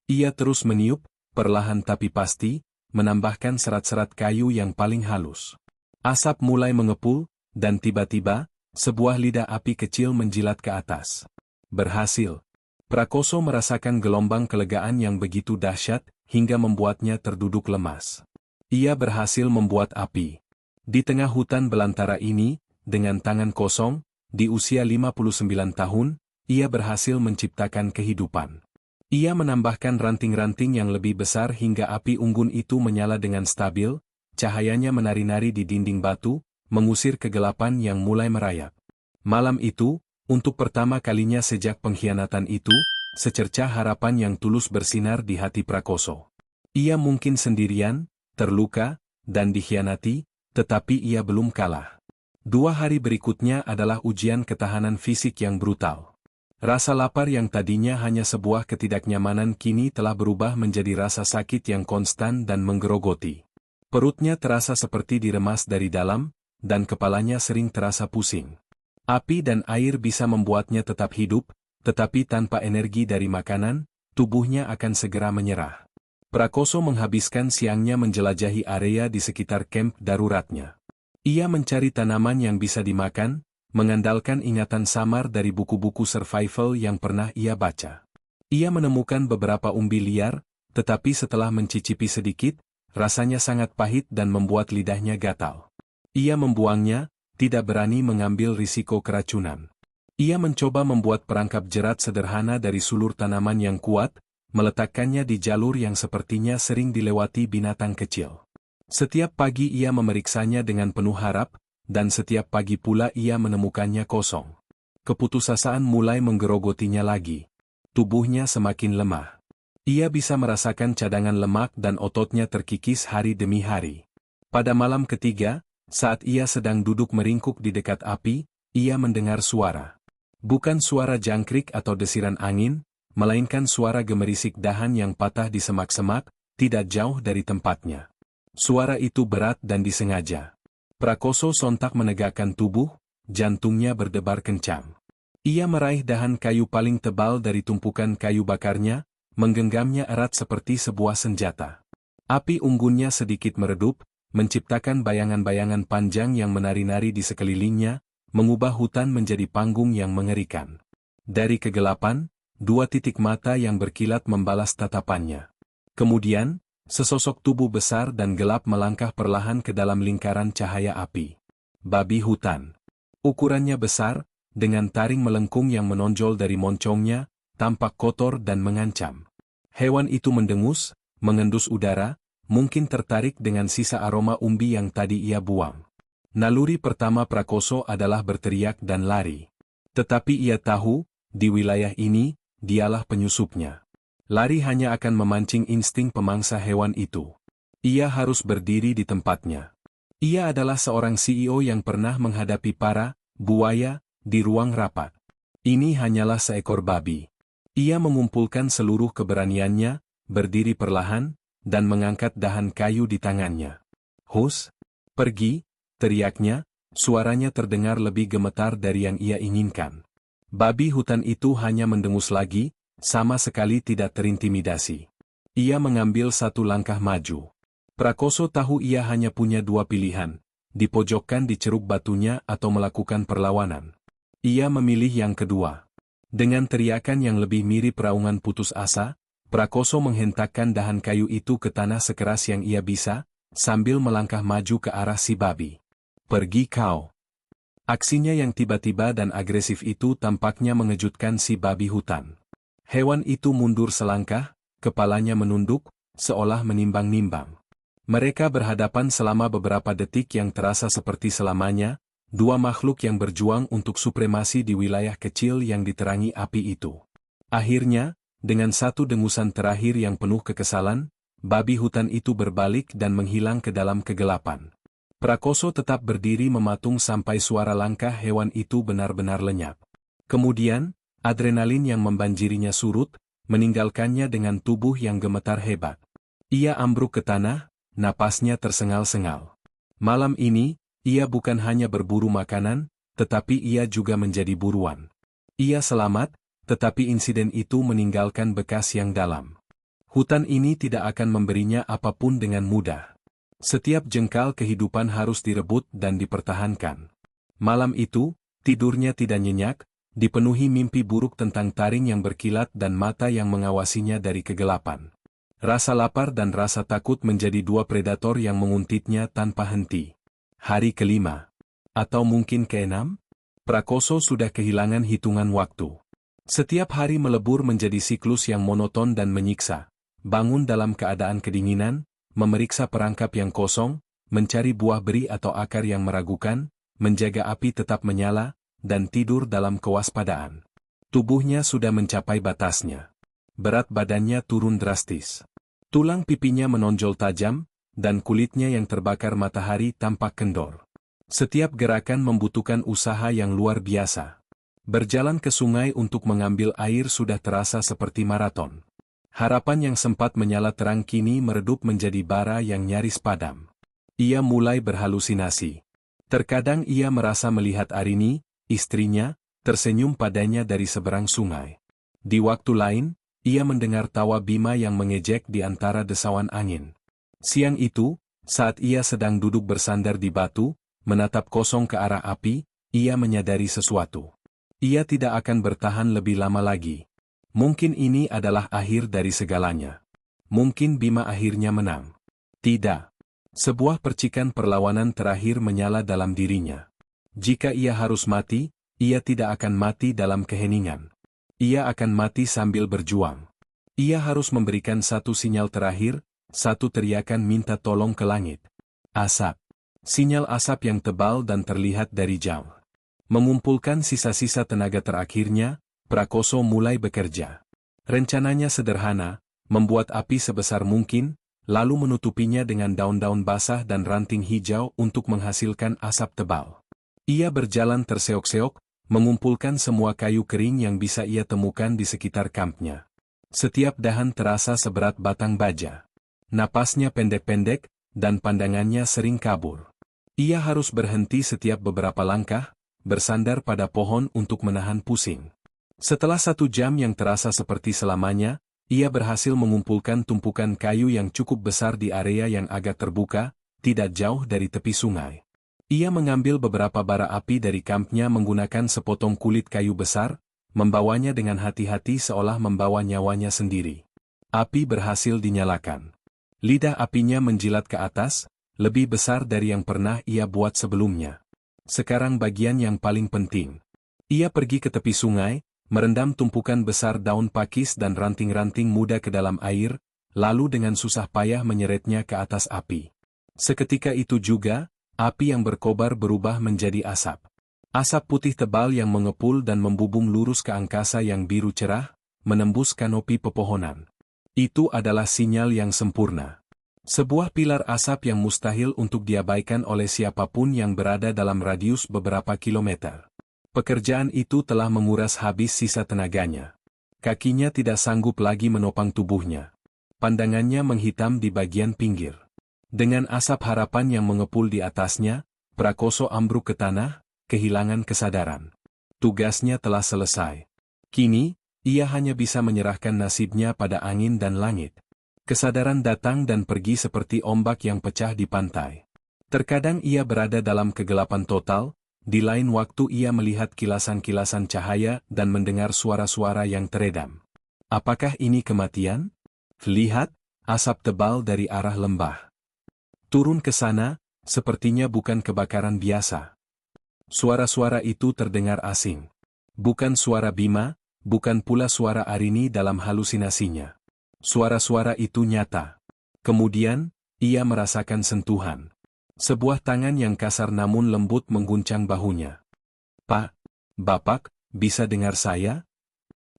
Ia terus meniup, perlahan tapi pasti, menambahkan serat-serat kayu yang paling halus. Asap mulai mengepul, dan tiba-tiba, sebuah lidah api kecil menjilat ke atas. Berhasil. Prakoso merasakan gelombang kelegaan yang begitu dahsyat, hingga membuatnya terduduk lemas. Ia berhasil membuat api. Di tengah hutan belantara ini, dengan tangan kosong, di usia 59 tahun, ia berhasil menciptakan kehidupan. Ia menambahkan ranting-ranting yang lebih besar hingga api unggun itu menyala dengan stabil, cahayanya menari-nari di dinding batu, mengusir kegelapan yang mulai merayap. Malam itu, untuk pertama kalinya sejak pengkhianatan itu, secercah harapan yang tulus bersinar di hati Prakoso. Ia mungkin sendirian, terluka, dan dikhianati, tetapi ia belum kalah. 2 hari berikutnya adalah ujian ketahanan fisik yang brutal. Rasa lapar yang tadinya hanya sebuah ketidaknyamanan kini telah berubah menjadi rasa sakit yang konstan dan menggerogoti. Perutnya terasa seperti diremas dari dalam, dan kepalanya sering terasa pusing. Api dan air bisa membuatnya tetap hidup, tetapi tanpa energi dari makanan, tubuhnya akan segera menyerah. Prakoso menghabiskan siangnya menjelajahi area di sekitar kamp daruratnya. Ia mencari tanaman yang bisa dimakan, mengandalkan ingatan samar dari buku-buku survival yang pernah ia baca. Ia menemukan beberapa umbi liar, tetapi setelah mencicipi sedikit, rasanya sangat pahit dan membuat lidahnya gatal. Ia membuangnya, tidak berani mengambil risiko keracunan. Ia mencoba membuat perangkap jerat sederhana dari sulur tanaman yang kuat, meletakkannya di jalur yang sepertinya sering dilewati binatang kecil. Setiap pagi ia memeriksanya dengan penuh harap, dan setiap pagi pula ia menemukannya kosong. Keputusasaan mulai menggerogotinya lagi. Tubuhnya semakin lemah. Ia bisa merasakan cadangan lemak dan ototnya terkikis hari demi hari. Pada malam ketiga, saat ia sedang duduk meringkuk di dekat api, ia mendengar suara. Bukan suara jangkrik atau desiran angin, melainkan suara gemerisik dahan yang patah di semak-semak, tidak jauh dari tempatnya. Suara itu berat dan disengaja. Prakoso sontak menegakkan tubuh, jantungnya berdebar kencang. Ia meraih dahan kayu paling tebal dari tumpukan kayu bakarnya, menggenggamnya erat seperti sebuah senjata. Api unggunnya sedikit meredup, menciptakan bayangan-bayangan panjang yang menari-nari di sekelilingnya, mengubah hutan menjadi panggung yang mengerikan. Dari kegelapan, 2 titik mata yang berkilat membalas tatapannya. Kemudian, sesosok tubuh besar dan gelap melangkah perlahan ke dalam lingkaran cahaya api. Babi hutan. Ukurannya besar, dengan taring melengkung yang menonjol dari moncongnya, tampak kotor dan mengancam. Hewan itu mendengus, mengendus udara, mungkin tertarik dengan sisa aroma umbi yang tadi ia buang. Naluri pertama Prakoso adalah berteriak dan lari. Tetapi ia tahu, di wilayah ini, dialah penyusupnya. Lari hanya akan memancing insting pemangsa hewan itu. Ia harus berdiri di tempatnya. Ia adalah seorang CEO yang pernah menghadapi para buaya di ruang rapat. Ini hanyalah seekor babi. Ia mengumpulkan seluruh keberaniannya, berdiri perlahan, dan mengangkat dahan kayu di tangannya. "Hus, pergi," teriaknya, suaranya terdengar lebih gemetar dari yang ia inginkan. Babi hutan itu hanya mendengus lagi, sama sekali tidak terintimidasi. Ia mengambil 1 langkah maju. Prakoso tahu ia hanya punya 2 pilihan, dipojokkan di ceruk batunya atau melakukan perlawanan. Ia memilih yang kedua. Dengan teriakan yang lebih mirip raungan putus asa, Prakoso menghentakkan dahan kayu itu ke tanah sekeras yang ia bisa, sambil melangkah maju ke arah si babi. "Pergi kau!" Aksinya yang tiba-tiba dan agresif itu tampaknya mengejutkan si babi hutan. Hewan itu mundur selangkah, kepalanya menunduk, seolah menimbang-nimbang. Mereka berhadapan selama beberapa detik yang terasa seperti selamanya, 2 makhluk yang berjuang untuk supremasi di wilayah kecil yang diterangi api itu. Akhirnya, dengan 1 dengusan terakhir yang penuh kekesalan, babi hutan itu berbalik dan menghilang ke dalam kegelapan. Prakoso tetap berdiri mematung sampai suara langkah hewan itu benar-benar lenyap. Kemudian, adrenalin yang membanjirinya surut, meninggalkannya dengan tubuh yang gemetar hebat. Ia ambruk ke tanah, napasnya tersengal-sengal. Malam ini, ia bukan hanya berburu makanan, tetapi ia juga menjadi buruan. Ia selamat, tetapi insiden itu meninggalkan bekas yang dalam. Hutan ini tidak akan memberinya apapun dengan mudah. Setiap jengkal kehidupan harus direbut dan dipertahankan. Malam itu, tidurnya tidak nyenyak, dipenuhi mimpi buruk tentang taring yang berkilat dan mata yang mengawasinya dari kegelapan. Rasa lapar dan rasa takut menjadi 2 predator yang menguntitnya tanpa henti. Hari ke-5. Atau mungkin ke-6? Prakoso sudah kehilangan hitungan waktu. Setiap hari melebur menjadi siklus yang monoton dan menyiksa. Bangun dalam keadaan kedinginan, memeriksa perangkap yang kosong, mencari buah beri atau akar yang meragukan, menjaga api tetap menyala, dan tidur dalam kewaspadaan. Tubuhnya sudah mencapai batasnya. Berat badannya turun drastis. Tulang pipinya menonjol tajam, dan kulitnya yang terbakar matahari tampak kendor. Setiap gerakan membutuhkan usaha yang luar biasa. Berjalan ke sungai untuk mengambil air sudah terasa seperti maraton. Harapan yang sempat menyala terang kini meredup menjadi bara yang nyaris padam. Ia mulai berhalusinasi. Terkadang ia merasa melihat Arini, istrinya, tersenyum padanya dari seberang sungai. Di waktu lain, ia mendengar tawa Bima yang mengejek di antara desauan angin. Siang itu, saat ia sedang duduk bersandar di batu, menatap kosong ke arah api, ia menyadari sesuatu. Ia tidak akan bertahan lebih lama lagi. Mungkin ini adalah akhir dari segalanya. Mungkin Bima akhirnya menang. Tidak. Sebuah percikan perlawanan terakhir menyala dalam dirinya. Jika ia harus mati, ia tidak akan mati dalam keheningan. Ia akan mati sambil berjuang. Ia harus memberikan satu sinyal terakhir, satu teriakan minta tolong ke langit. Asap. Sinyal asap yang tebal dan terlihat dari jauh. Mengumpulkan sisa-sisa tenaga terakhirnya, Prakoso mulai bekerja. Rencananya sederhana, membuat api sebesar mungkin, lalu menutupinya dengan daun-daun basah dan ranting hijau untuk menghasilkan asap tebal. Ia berjalan terseok-seok, mengumpulkan semua kayu kering yang bisa ia temukan di sekitar kampnya. Setiap dahan terasa seberat batang baja. Napasnya pendek-pendek, dan pandangannya sering kabur. Ia harus berhenti setiap beberapa langkah, bersandar pada pohon untuk menahan pusing. Setelah 1 jam yang terasa seperti selamanya, ia berhasil mengumpulkan tumpukan kayu yang cukup besar di area yang agak terbuka, tidak jauh dari tepi sungai. Ia mengambil beberapa bara api dari kampnya menggunakan sepotong kulit kayu besar, membawanya dengan hati-hati seolah membawa nyawanya sendiri. Api berhasil dinyalakan. Lidah apinya menjilat ke atas, lebih besar dari yang pernah ia buat sebelumnya. Sekarang bagian yang paling penting. Ia pergi ke tepi sungai, merendam tumpukan besar daun pakis dan ranting-ranting muda ke dalam air, lalu dengan susah payah menyeretnya ke atas api. Seketika itu juga, api yang berkobar berubah menjadi asap. Asap putih tebal yang mengepul dan membubung lurus ke angkasa yang biru cerah, menembus kanopi pepohonan. Itu adalah sinyal yang sempurna. Sebuah pilar asap yang mustahil untuk diabaikan oleh siapapun yang berada dalam radius beberapa kilometer. Pekerjaan itu telah menguras habis sisa tenaganya. Kakinya tidak sanggup lagi menopang tubuhnya. Pandangannya menghitam di bagian pinggir. Dengan asap harapan yang mengepul di atasnya, Prakoso ambruk ke tanah, kehilangan kesadaran. Tugasnya telah selesai. Kini, ia hanya bisa menyerahkan nasibnya pada angin dan langit. Kesadaran datang dan pergi seperti ombak yang pecah di pantai. Terkadang ia berada dalam kegelapan total, di lain waktu ia melihat kilasan-kilasan cahaya dan mendengar suara-suara yang teredam. Apakah ini kematian? Lihat, asap tebal dari arah lembah. Turun ke sana, sepertinya bukan kebakaran biasa. Suara-suara itu terdengar asing. Bukan suara Bima, bukan pula suara Arini dalam halusinasinya. Suara-suara itu nyata. Kemudian, ia merasakan sentuhan. Sebuah tangan yang kasar namun lembut mengguncang bahunya. Pak, Bapak, bisa dengar saya?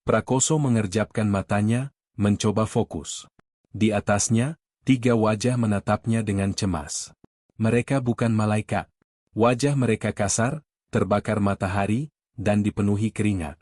Prakoso mengerjapkan matanya, mencoba fokus. Di atasnya, 3 wajah menatapnya dengan cemas. Mereka bukan malaikat. Wajah mereka kasar, terbakar matahari, dan dipenuhi keringat.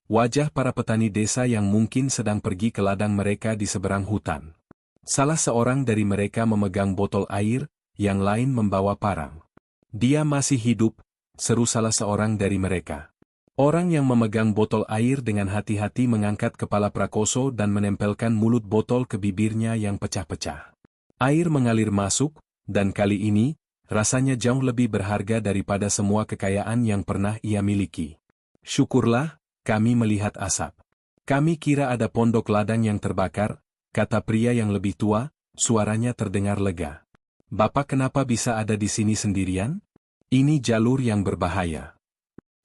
Wajah para petani desa yang mungkin sedang pergi ke ladang mereka di seberang hutan. Salah seorang dari mereka memegang botol air, yang lain membawa parang. Dia masih hidup, seru salah seorang dari mereka. Orang yang memegang botol air dengan hati-hati mengangkat kepala Prakoso dan menempelkan mulut botol ke bibirnya yang pecah-pecah. Air mengalir masuk, dan kali ini, rasanya jauh lebih berharga daripada semua kekayaan yang pernah ia miliki. Syukurlah, kami melihat asap. Kami kira ada pondok ladang yang terbakar, kata pria yang lebih tua, suaranya terdengar lega. Bapak kenapa bisa ada di sini sendirian? Ini jalur yang berbahaya.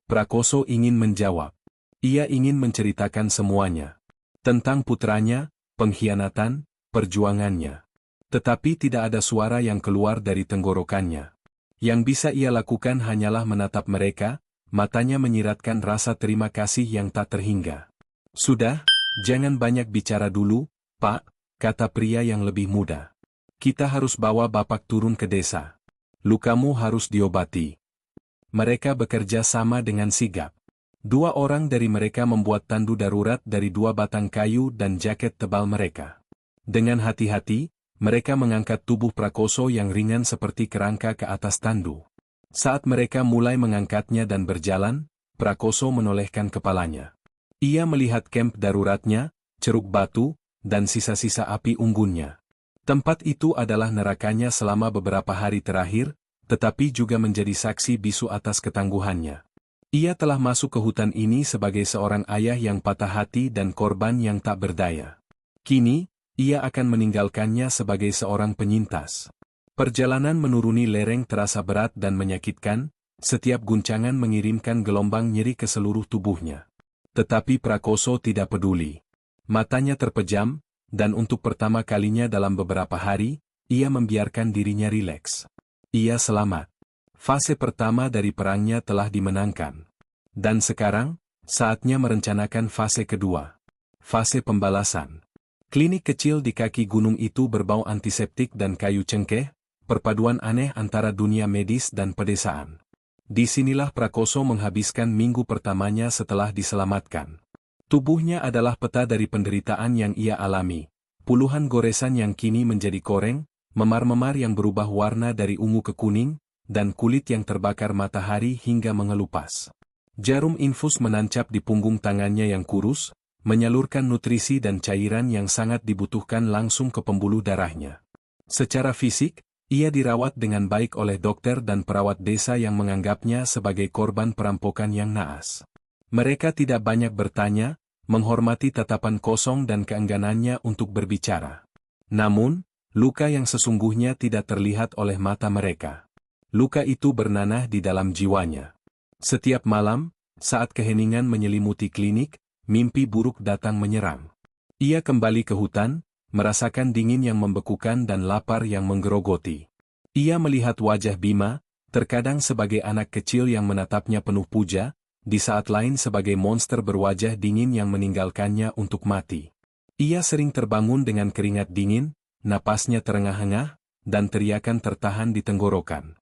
Prakoso ingin menjawab. Ia ingin menceritakan semuanya. Tentang putranya, pengkhianatan, perjuangannya. Tetapi tidak ada suara yang keluar dari tenggorokannya. Yang bisa ia lakukan hanyalah menatap mereka, matanya menyiratkan rasa terima kasih yang tak terhingga. Sudah, jangan banyak bicara dulu, Pak, kata pria yang lebih muda. Kita harus bawa Bapak turun ke desa. Lukamu harus diobati. Mereka bekerja sama dengan sigap. 2 orang dari mereka membuat tandu darurat dari 2 batang kayu dan jaket tebal mereka. Dengan hati-hati, mereka mengangkat tubuh Prakoso yang ringan seperti kerangka ke atas tandu. Saat mereka mulai mengangkatnya dan berjalan, Prakoso menolehkan kepalanya. Ia melihat kamp daruratnya, ceruk batu, dan sisa-sisa api unggunnya. Tempat itu adalah nerakanya selama beberapa hari terakhir, tetapi juga menjadi saksi bisu atas ketangguhannya. Ia telah masuk ke hutan ini sebagai seorang ayah yang patah hati dan korban yang tak berdaya. Kini, ia akan meninggalkannya sebagai seorang penyintas. Perjalanan menuruni lereng terasa berat dan menyakitkan, setiap guncangan mengirimkan gelombang nyeri ke seluruh tubuhnya. Tetapi Prakoso tidak peduli. Matanya terpejam, dan untuk pertama kalinya dalam beberapa hari, ia membiarkan dirinya rileks. Ia selamat. Fase pertama dari perangnya telah dimenangkan. Dan sekarang, saatnya merencanakan fase kedua. Fase pembalasan. Klinik kecil di kaki gunung itu berbau antiseptik dan kayu cengkeh, perpaduan aneh antara dunia medis dan pedesaan. Disinilah Prakoso menghabiskan minggu pertamanya setelah diselamatkan. Tubuhnya adalah peta dari penderitaan yang ia alami. Puluhan goresan yang kini menjadi koreng, memar-memar yang berubah warna dari ungu ke kuning, dan kulit yang terbakar matahari hingga mengelupas. Jarum infus menancap di punggung tangannya yang kurus, menyalurkan nutrisi dan cairan yang sangat dibutuhkan langsung ke pembuluh darahnya. Secara fisik, ia dirawat dengan baik oleh dokter dan perawat desa yang menganggapnya sebagai korban perampokan yang naas. Mereka tidak banyak bertanya, menghormati tatapan kosong dan keengganannya untuk berbicara. Namun, luka yang sesungguhnya tidak terlihat oleh mata mereka. Luka itu bernanah di dalam jiwanya. Setiap malam, saat keheningan menyelimuti klinik, mimpi buruk datang menyerang. Ia kembali ke hutan, merasakan dingin yang membekukan dan lapar yang menggerogoti. Ia melihat wajah Bima, terkadang sebagai anak kecil yang menatapnya penuh puja, di saat lain sebagai monster berwajah dingin yang meninggalkannya untuk mati. Ia sering terbangun dengan keringat dingin, napasnya terengah-engah, dan teriakan tertahan di tenggorokan.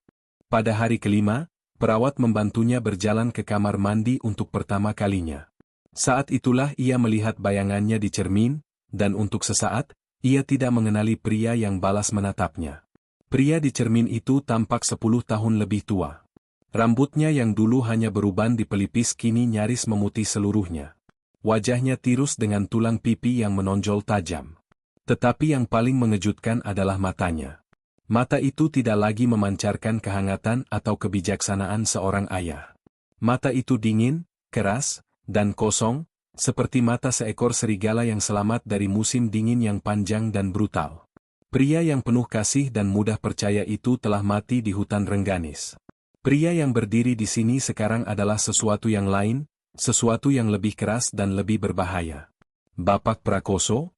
Pada hari kelima, perawat membantunya berjalan ke kamar mandi untuk pertama kalinya. Saat itulah ia melihat bayangannya di cermin, dan untuk sesaat, ia tidak mengenali pria yang balas menatapnya. Pria di cermin itu tampak 10 tahun lebih tua. Rambutnya yang dulu hanya beruban di pelipis kini nyaris memutih seluruhnya. Wajahnya tirus dengan tulang pipi yang menonjol tajam. Tetapi yang paling mengejutkan adalah matanya. Mata itu tidak lagi memancarkan kehangatan atau kebijaksanaan seorang ayah. Mata itu dingin, keras, dan kosong, seperti mata seekor serigala yang selamat dari musim dingin yang panjang dan brutal. Pria yang penuh kasih dan mudah percaya itu telah mati di hutan Rengganis. Pria yang berdiri di sini sekarang adalah sesuatu yang lain, sesuatu yang lebih keras dan lebih berbahaya. Bapak Prakoso?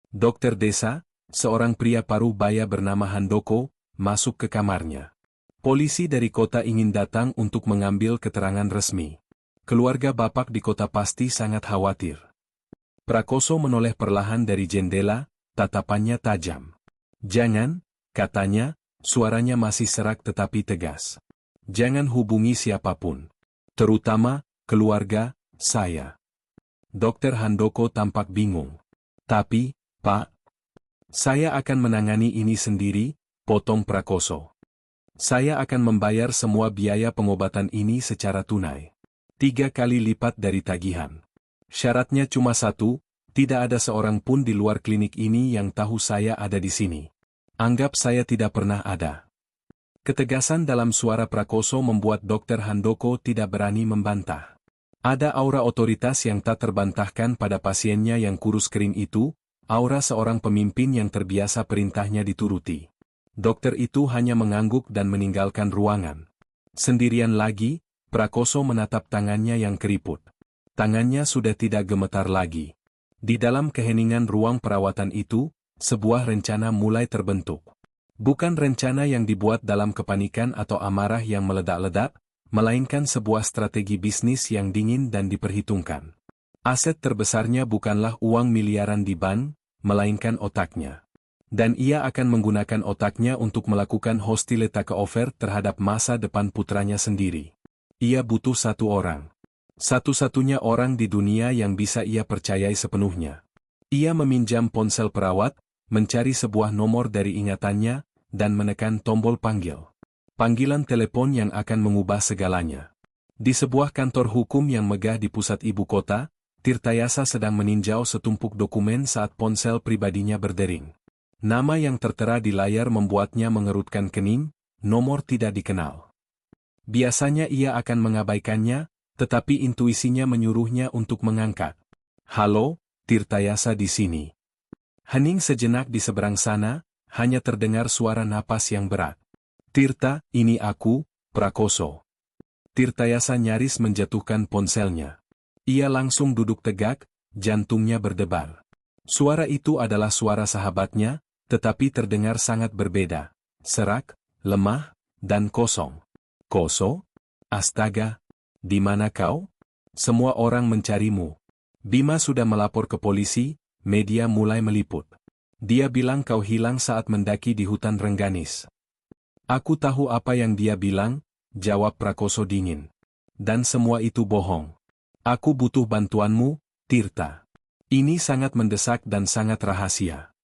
Dokter desa, seorang pria paruh baya bernama Handoko, masuk ke kamarnya. Polisi dari kota ingin datang untuk mengambil keterangan resmi. Keluarga Bapak di kota pasti sangat khawatir. Prakoso menoleh perlahan dari jendela, tatapannya tajam. Jangan, katanya, suaranya masih serak tetapi tegas. Jangan hubungi siapapun. Terutama, keluarga, saya. Dokter Handoko tampak bingung. Tapi, Pak, saya akan menangani ini sendiri, potong Prakoso. Saya akan membayar semua biaya pengobatan ini secara tunai. 3 kali lipat dari tagihan. Syaratnya cuma satu, tidak ada seorang pun di luar klinik ini yang tahu saya ada di sini. Anggap saya tidak pernah ada. Ketegasan dalam suara Prakoso membuat Dokter Handoko tidak berani membantah. Ada aura otoritas yang tak terbantahkan pada pasiennya yang kurus kering itu, aura seorang pemimpin yang terbiasa perintahnya dituruti. Dokter itu hanya mengangguk dan meninggalkan ruangan. Sendirian lagi, Prakoso menatap tangannya yang keriput. Tangannya sudah tidak gemetar lagi. Di dalam keheningan ruang perawatan itu, sebuah rencana mulai terbentuk. Bukan rencana yang dibuat dalam kepanikan atau amarah yang meledak-ledak, melainkan sebuah strategi bisnis yang dingin dan diperhitungkan. Aset terbesarnya bukanlah uang miliaran di bank, melainkan otaknya. Dan ia akan menggunakan otaknya untuk melakukan hostility takeover terhadap masa depan putranya sendiri. Ia butuh satu orang. Satu-satunya orang di dunia yang bisa ia percayai sepenuhnya. Ia meminjam ponsel perawat, mencari sebuah nomor dari ingatannya, dan menekan tombol panggil. Panggilan telepon yang akan mengubah segalanya. Di sebuah kantor hukum yang megah di pusat ibu kota, Tirtayasa sedang meninjau setumpuk dokumen saat ponsel pribadinya berdering. Nama yang tertera di layar membuatnya mengerutkan kening, nomor tidak dikenal. Biasanya ia akan mengabaikannya, tetapi intuisinya menyuruhnya untuk mengangkat. "Halo, Tirtayasa di sini." Hening sejenak di seberang sana, hanya terdengar suara napas yang berat. "Tirta, ini aku, Prakoso." Tirtayasa nyaris menjatuhkan ponselnya. Ia langsung duduk tegak, jantungnya berdebar. Suara itu adalah suara sahabatnya, tetapi terdengar sangat berbeda. Serak, lemah, dan kosong. "Koso? Astaga! Di mana kau? Semua orang mencarimu. Bima sudah melapor ke polisi, media mulai meliput. Dia bilang kau hilang saat mendaki di hutan Rengganis." "Aku tahu apa yang dia bilang," jawab Prakoso dingin. "Dan semua itu bohong. Aku butuh bantuanmu, Tirta. Ini sangat mendesak dan sangat rahasia."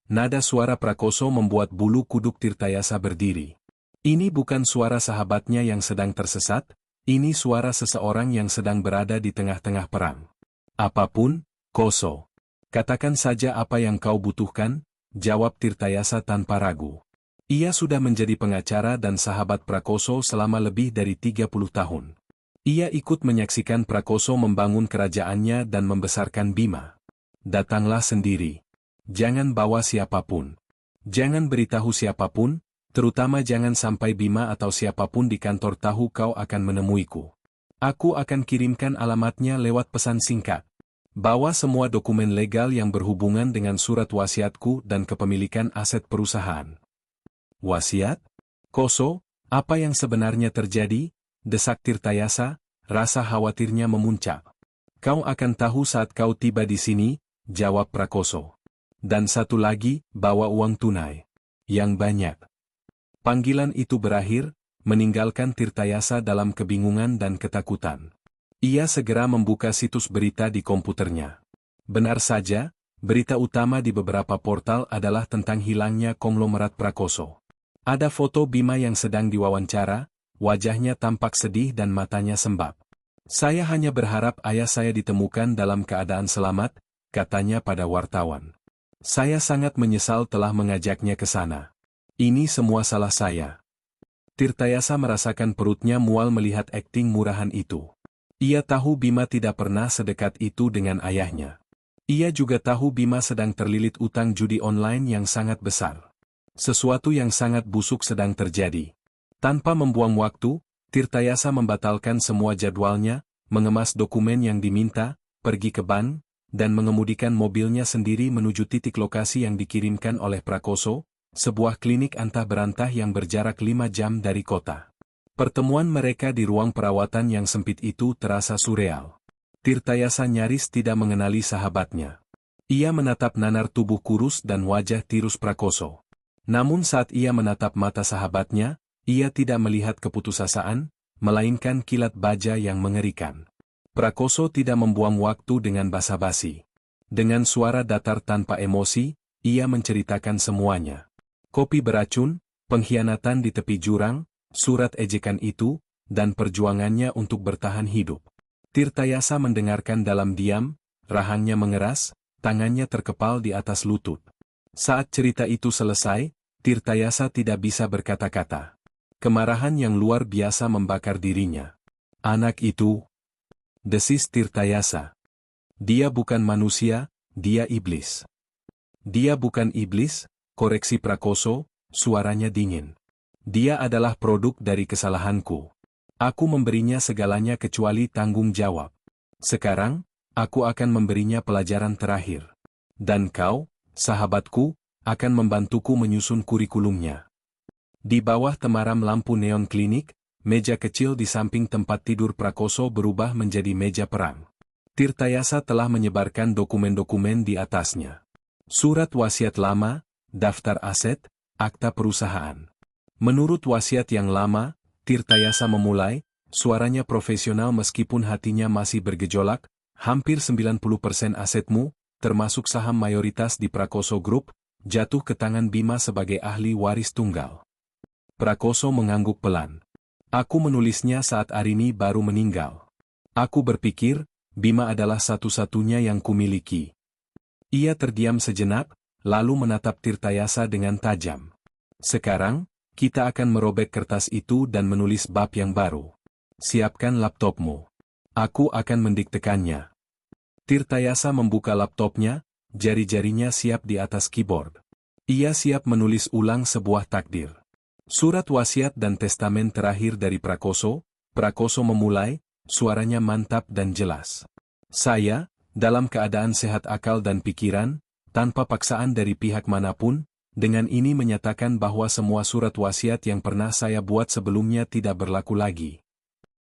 Nada suara Prakoso membuat bulu kuduk Tirtayasa berdiri. Ini bukan suara sahabatnya yang sedang tersesat, ini suara seseorang yang sedang berada di tengah-tengah perang. "Apapun, Koso. Katakan saja apa yang kau butuhkan," jawab Tirtayasa tanpa ragu. Ia sudah menjadi pengacara dan sahabat Prakoso selama lebih dari 30 tahun. Ia ikut menyaksikan Prakoso membangun kerajaannya dan membesarkan Bima. "Datanglah sendiri. Jangan bawa siapapun. Jangan beritahu siapapun, terutama jangan sampai Bima atau siapapun di kantor tahu kau akan menemuiku. Aku akan kirimkan alamatnya lewat pesan singkat. Bawa semua dokumen legal yang berhubungan dengan surat wasiatku dan kepemilikan aset perusahaan." "Wasiat? Koso, apa yang sebenarnya terjadi?" desak Tirtayasa, rasa khawatirnya memuncak. "Kau akan tahu saat kau tiba di sini," jawab Prakoso. "Dan satu lagi, bawa uang tunai. Yang banyak." Panggilan itu berakhir, meninggalkan Tirtayasa dalam kebingungan dan ketakutan. Ia segera membuka situs berita di komputernya. Benar saja, berita utama di beberapa portal adalah tentang hilangnya konglomerat Prakoso. Ada foto Bima yang sedang diwawancara, wajahnya tampak sedih dan matanya sembab. "Saya hanya berharap ayah saya ditemukan dalam keadaan selamat," katanya pada wartawan. "Saya sangat menyesal telah mengajaknya ke sana. Ini semua salah saya." Tirtayasa merasakan perutnya mual melihat akting murahan itu. Ia tahu Bima tidak pernah sedekat itu dengan ayahnya. Ia juga tahu Bima sedang terlilit utang judi online yang sangat besar. Sesuatu yang sangat busuk sedang terjadi. Tanpa membuang waktu, Tirtayasa membatalkan semua jadwalnya, mengemas dokumen yang diminta, pergi ke bank, dan mengemudikan mobilnya sendiri menuju titik lokasi yang dikirimkan oleh Prakoso, sebuah klinik antah berantah yang berjarak 5 jam dari kota. Pertemuan mereka di ruang perawatan yang sempit itu terasa surreal. Tirtayasa nyaris tidak mengenali sahabatnya. Ia menatap nanar tubuh kurus dan wajah tirus Prakoso. Namun saat ia menatap mata sahabatnya, ia tidak melihat keputusasaan, melainkan kilat baja yang mengerikan. Prakoso tidak membuang waktu dengan basa-basi. Dengan suara datar tanpa emosi, ia menceritakan semuanya. Kopi beracun, pengkhianatan di tepi jurang, surat ejekan itu, dan perjuangannya untuk bertahan hidup. Tirtayasa mendengarkan dalam diam, rahangnya mengeras, tangannya terkepal di atas lutut. Saat cerita itu selesai, Tirtayasa tidak bisa berkata-kata. Kemarahan yang luar biasa membakar dirinya. "Anak itu," desis Tirtayasa. "Dia bukan manusia, dia iblis." "Dia bukan iblis," koreksi Prakoso, suaranya dingin. "Dia adalah produk dari kesalahanku. Aku memberinya segalanya kecuali tanggung jawab." Sekarang, aku akan memberinya pelajaran terakhir. Dan kau, sahabatku, akan membantuku menyusun kurikulumnya. Di bawah temaram lampu neon klinik, meja kecil di samping tempat tidur Prakoso berubah menjadi meja perang. Tirtayasa telah menyebarkan dokumen-dokumen di atasnya. Surat wasiat lama, daftar aset, akta perusahaan. Menurut wasiat yang lama, Tirtayasa memulai, suaranya profesional meskipun hatinya masih bergejolak, hampir 90% asetmu, termasuk saham mayoritas di Prakoso Group, jatuh ke tangan Bima sebagai ahli waris tunggal. Prakoso mengangguk pelan. Aku menulisnya saat Arini baru meninggal. Aku berpikir, Bima adalah satu-satunya yang kumiliki. Ia terdiam sejenak, lalu menatap Tirtayasa dengan tajam. Sekarang, kita akan merobek kertas itu dan menulis bab yang baru. Siapkan laptopmu. Aku akan mendiktekannya. Tirtayasa membuka laptopnya, jari-jarinya siap di atas keyboard. Ia siap menulis ulang sebuah takdir. Surat wasiat dan testamen terakhir dari Prakoso. Prakoso memulai, suaranya mantap dan jelas. Saya, dalam keadaan sehat akal dan pikiran, tanpa paksaan dari pihak manapun, dengan ini menyatakan bahwa semua surat wasiat yang pernah saya buat sebelumnya tidak berlaku lagi.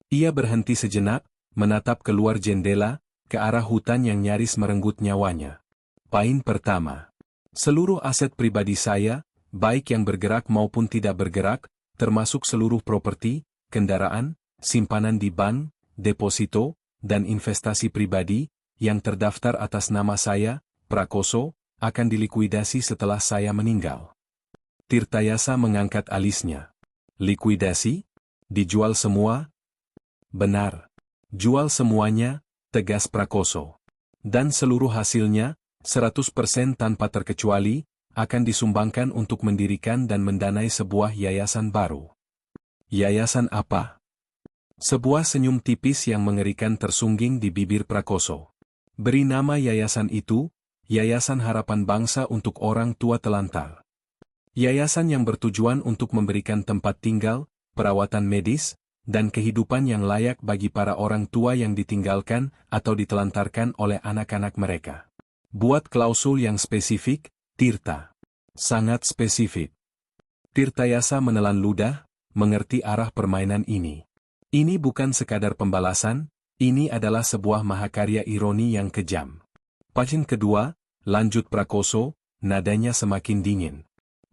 Ia berhenti sejenak, menatap keluar jendela, ke arah hutan yang nyaris merenggut nyawanya. Poin pertama. Seluruh aset pribadi saya, baik yang bergerak maupun tidak bergerak, termasuk seluruh properti, kendaraan, simpanan di bank, deposito, dan investasi pribadi, yang terdaftar atas nama saya, Prakoso, akan dilikuidasi setelah saya meninggal. Tirtayasa mengangkat alisnya. Likuidasi? Dijual semua? Benar. Jual semuanya, tegas Prakoso. Dan seluruh hasilnya, 100% tanpa terkecuali, akan disumbangkan untuk mendirikan dan mendanai sebuah yayasan baru. Yayasan apa? Sebuah senyum tipis yang mengerikan tersungging di bibir Prakoso. Beri nama yayasan itu, Yayasan Harapan Bangsa untuk Orang Tua Telantar. Yayasan yang bertujuan untuk memberikan tempat tinggal, perawatan medis, dan kehidupan yang layak bagi para orang tua yang ditinggalkan atau ditelantarkan oleh anak-anak mereka. Buat klausul yang spesifik, Tirta. Sangat spesifik. Tirtayasa menelan ludah, mengerti arah permainan ini. Ini bukan sekadar pembalasan, ini adalah sebuah mahakarya ironi yang kejam. Poin kedua, lanjut Prakoso, nadanya semakin dingin.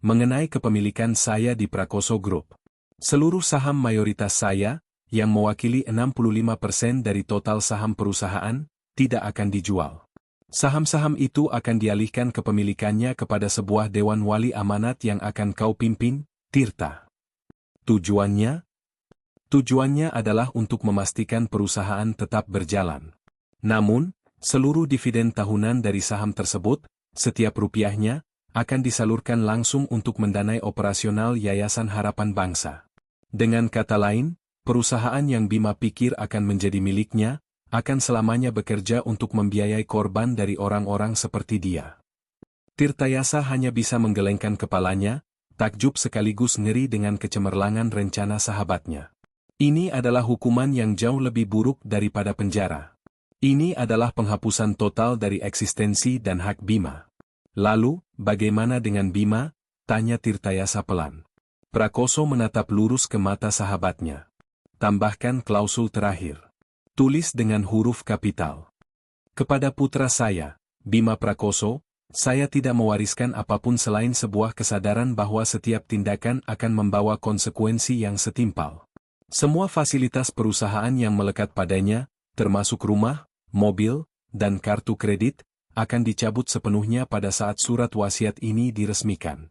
Mengenai kepemilikan saya di Prakoso Group. Seluruh saham mayoritas saya, yang mewakili 65% dari total saham perusahaan, tidak akan dijual. Saham-saham itu akan dialihkan kepemilikannya kepada sebuah dewan wali amanat yang akan kau pimpin, Tirta. Tujuannya? Tujuannya adalah untuk memastikan perusahaan tetap berjalan. Namun, seluruh dividen tahunan dari saham tersebut, setiap rupiahnya, akan disalurkan langsung untuk mendanai operasional Yayasan Harapan Bangsa. Dengan kata lain, perusahaan yang Bima pikir akan menjadi miliknya, akan selamanya bekerja untuk membiayai korban dari orang-orang seperti dia. Tirtayasa hanya bisa menggelengkan kepalanya, takjub sekaligus ngeri dengan kecemerlangan rencana sahabatnya. Ini adalah hukuman yang jauh lebih buruk daripada penjara. Ini adalah penghapusan total dari eksistensi dan hak Bima. Lalu, bagaimana dengan Bima? Tanya Tirtayasa pelan. Prakoso menatap lurus ke mata sahabatnya. Tambahkan klausul terakhir. Tulis dengan huruf kapital. Kepada putra saya, Bima Prakoso, saya tidak mewariskan apapun selain sebuah kesadaran bahwa setiap tindakan akan membawa konsekuensi yang setimpal. Semua fasilitas perusahaan yang melekat padanya, termasuk rumah, mobil, dan kartu kredit, akan dicabut sepenuhnya pada saat surat wasiat ini diresmikan.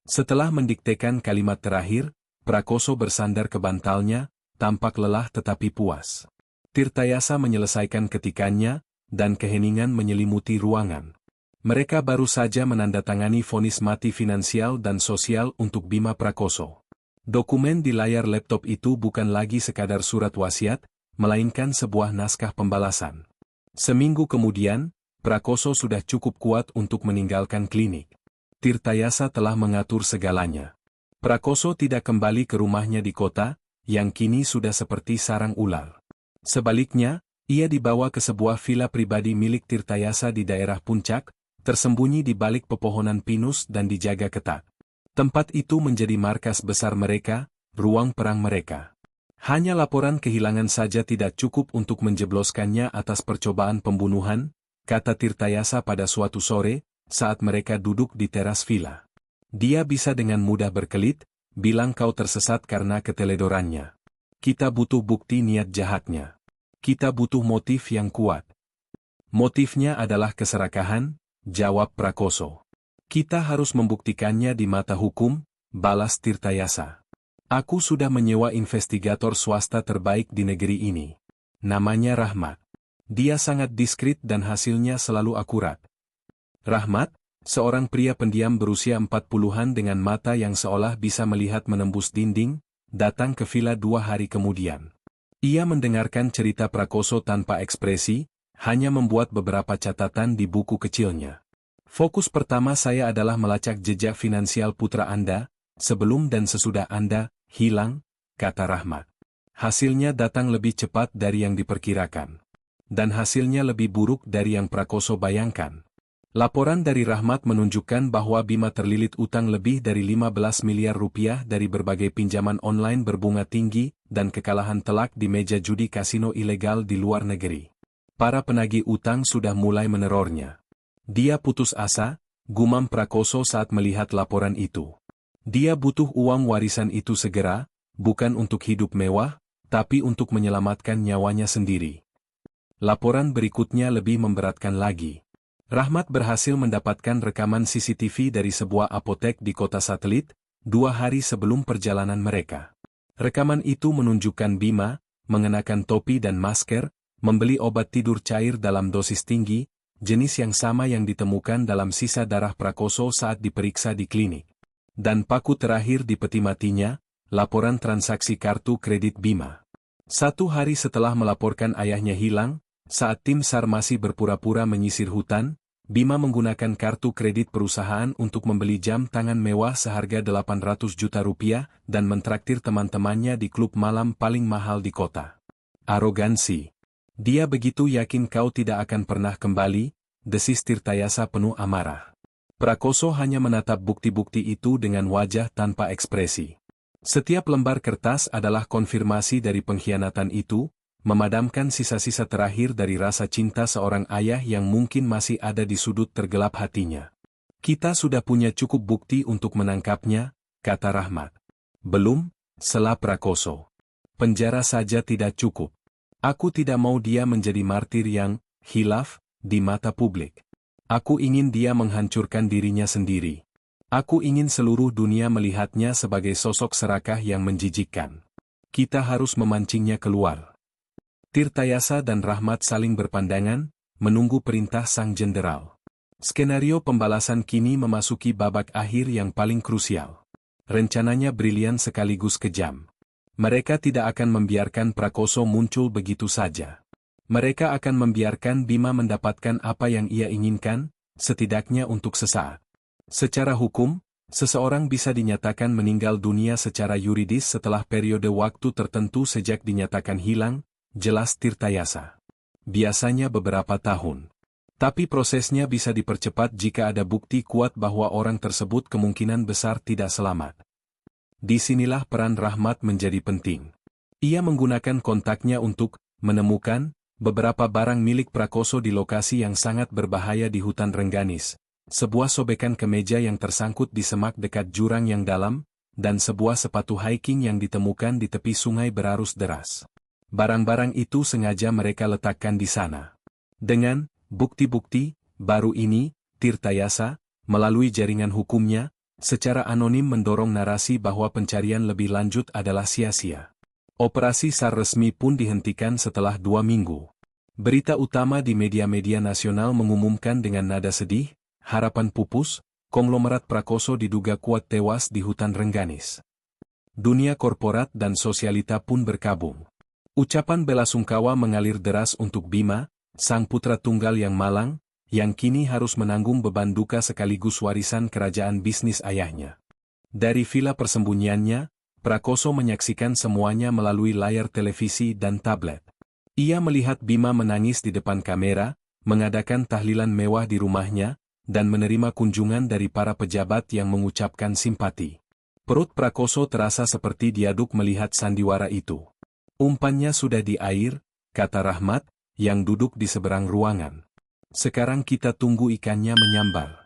Setelah mendiktekan kalimat terakhir, Prakoso bersandar ke bantalnya, tampak lelah tetapi puas. Tirtayasa menyelesaikan ketikannya, dan keheningan menyelimuti ruangan. Mereka baru saja menandatangani vonis mati finansial dan sosial untuk Bima Prakoso. Dokumen di layar laptop itu bukan lagi sekadar surat wasiat, melainkan sebuah naskah pembalasan. Seminggu kemudian, Prakoso sudah cukup kuat untuk meninggalkan klinik. Tirtayasa telah mengatur segalanya. Prakoso tidak kembali ke rumahnya di kota, yang kini sudah seperti sarang ular. Sebaliknya, Ia dibawa ke sebuah villa pribadi milik Tirtayasa di daerah Puncak, tersembunyi di balik pepohonan pinus dan dijaga ketat. Tempat itu menjadi markas besar mereka, ruang perang mereka. Hanya laporan kehilangan saja tidak cukup untuk menjebloskannya atas percobaan pembunuhan, kata Tirtayasa pada suatu sore, saat mereka duduk di teras villa. Dia bisa dengan mudah berkelit, bilang kau tersesat karena keteledorannya. Kita butuh bukti niat jahatnya. Kita butuh motif yang kuat. Motifnya adalah keserakahan, jawab Prakoso. Kita harus membuktikannya di mata hukum, balas Tirtayasa. Aku sudah menyewa investigator swasta terbaik di negeri ini. Namanya Rahmat. Dia sangat diskret dan hasilnya selalu akurat. Rahmat, seorang pria pendiam berusia 40-an dengan mata yang seolah bisa melihat menembus dinding, datang ke villa 2 hari kemudian. Ia mendengarkan cerita Prakoso tanpa ekspresi, hanya membuat beberapa catatan di buku kecilnya. Fokus pertama saya adalah melacak jejak finansial putra Anda, sebelum dan sesudah Anda hilang, kata Rahmat. Hasilnya datang lebih cepat dari yang diperkirakan. Dan hasilnya lebih buruk dari yang Prakoso bayangkan. Laporan dari Rahmat menunjukkan bahwa Bima terlilit utang lebih dari 15 miliar rupiah dari berbagai pinjaman online berbunga tinggi dan kekalahan telak di meja judi kasino ilegal di luar negeri. Para penagih utang sudah mulai menerornya. Dia putus asa, gumam Prakoso saat melihat laporan itu. Dia butuh uang warisan itu segera, bukan untuk hidup mewah, tapi untuk menyelamatkan nyawanya sendiri. Laporan berikutnya lebih memberatkan lagi. Rahmat berhasil mendapatkan rekaman CCTV dari sebuah apotek di kota satelit, 2 hari sebelum perjalanan mereka. Rekaman itu menunjukkan Bima, mengenakan topi dan masker, membeli obat tidur cair dalam dosis tinggi, jenis yang sama yang ditemukan dalam sisa darah Prakoso saat diperiksa di klinik. Dan paku terakhir di peti matinya, laporan transaksi kartu kredit Bima. 1 hari setelah melaporkan ayahnya hilang, saat tim SAR masih berpura-pura menyisir hutan, Bima menggunakan kartu kredit perusahaan untuk membeli jam tangan mewah seharga 800 juta rupiah dan mentraktir teman-temannya di klub malam paling mahal di kota. Arogansi. Dia begitu yakin kau tidak akan pernah kembali, desis Tirtayasa penuh amarah. Prakoso hanya menatap bukti-bukti itu dengan wajah tanpa ekspresi. Setiap lembar kertas adalah konfirmasi dari pengkhianatan itu, memadamkan sisa-sisa terakhir dari rasa cinta seorang ayah yang mungkin masih ada di sudut tergelap hatinya. Kita sudah punya cukup bukti untuk menangkapnya, kata Rahmat. Belum, sela Prakoso. Penjara saja tidak cukup. Aku tidak mau dia menjadi martir yang khilaf di mata publik. Aku ingin dia menghancurkan dirinya sendiri. Aku ingin seluruh dunia melihatnya sebagai sosok serakah yang menjijikkan. Kita harus memancingnya keluar. Tirtayasa dan Rahmat saling berpandangan, menunggu perintah sang jenderal. Skenario pembalasan kini memasuki babak akhir yang paling krusial. Rencananya brilian sekaligus kejam. Mereka tidak akan membiarkan Prakoso muncul begitu saja. Mereka akan membiarkan Bima mendapatkan apa yang ia inginkan, setidaknya untuk sesaat. Secara hukum, seseorang bisa dinyatakan meninggal dunia secara yuridis setelah periode waktu tertentu sejak dinyatakan hilang, jelas Tirtayasa. Biasanya beberapa tahun. Tapi prosesnya bisa dipercepat jika ada bukti kuat bahwa orang tersebut kemungkinan besar tidak selamat. Disinilah peran Rahmat menjadi penting. Ia menggunakan kontaknya untuk menemukan beberapa barang milik Prakoso di lokasi yang sangat berbahaya di hutan Rengganis, sebuah sobekan kemeja yang tersangkut di semak dekat jurang yang dalam, dan sebuah sepatu hiking yang ditemukan di tepi sungai berarus deras. Barang-barang itu sengaja mereka letakkan di sana. Dengan bukti-bukti baru ini, Tirtayasa, melalui jaringan hukumnya, secara anonim mendorong narasi bahwa pencarian lebih lanjut adalah sia-sia. Operasi SAR resmi pun dihentikan setelah 2 minggu. Berita utama di media-media nasional mengumumkan dengan nada sedih, harapan pupus, konglomerat Prakoso diduga kuat tewas di hutan Rengganis. Dunia korporat dan sosialita pun berkabung. Ucapan belasungkawa mengalir deras untuk Bima, sang putra tunggal yang malang, yang kini harus menanggung beban duka sekaligus warisan kerajaan bisnis ayahnya. Dari villa persembunyiannya, Prakoso menyaksikan semuanya melalui layar televisi dan tablet. Ia melihat Bima menangis di depan kamera, mengadakan tahlilan mewah di rumahnya, dan menerima kunjungan dari para pejabat yang mengucapkan simpati. Perut Prakoso terasa seperti diaduk melihat sandiwara itu. Umpannya sudah di air, kata Rahmat, yang duduk di seberang ruangan. Sekarang kita tunggu ikannya menyambar.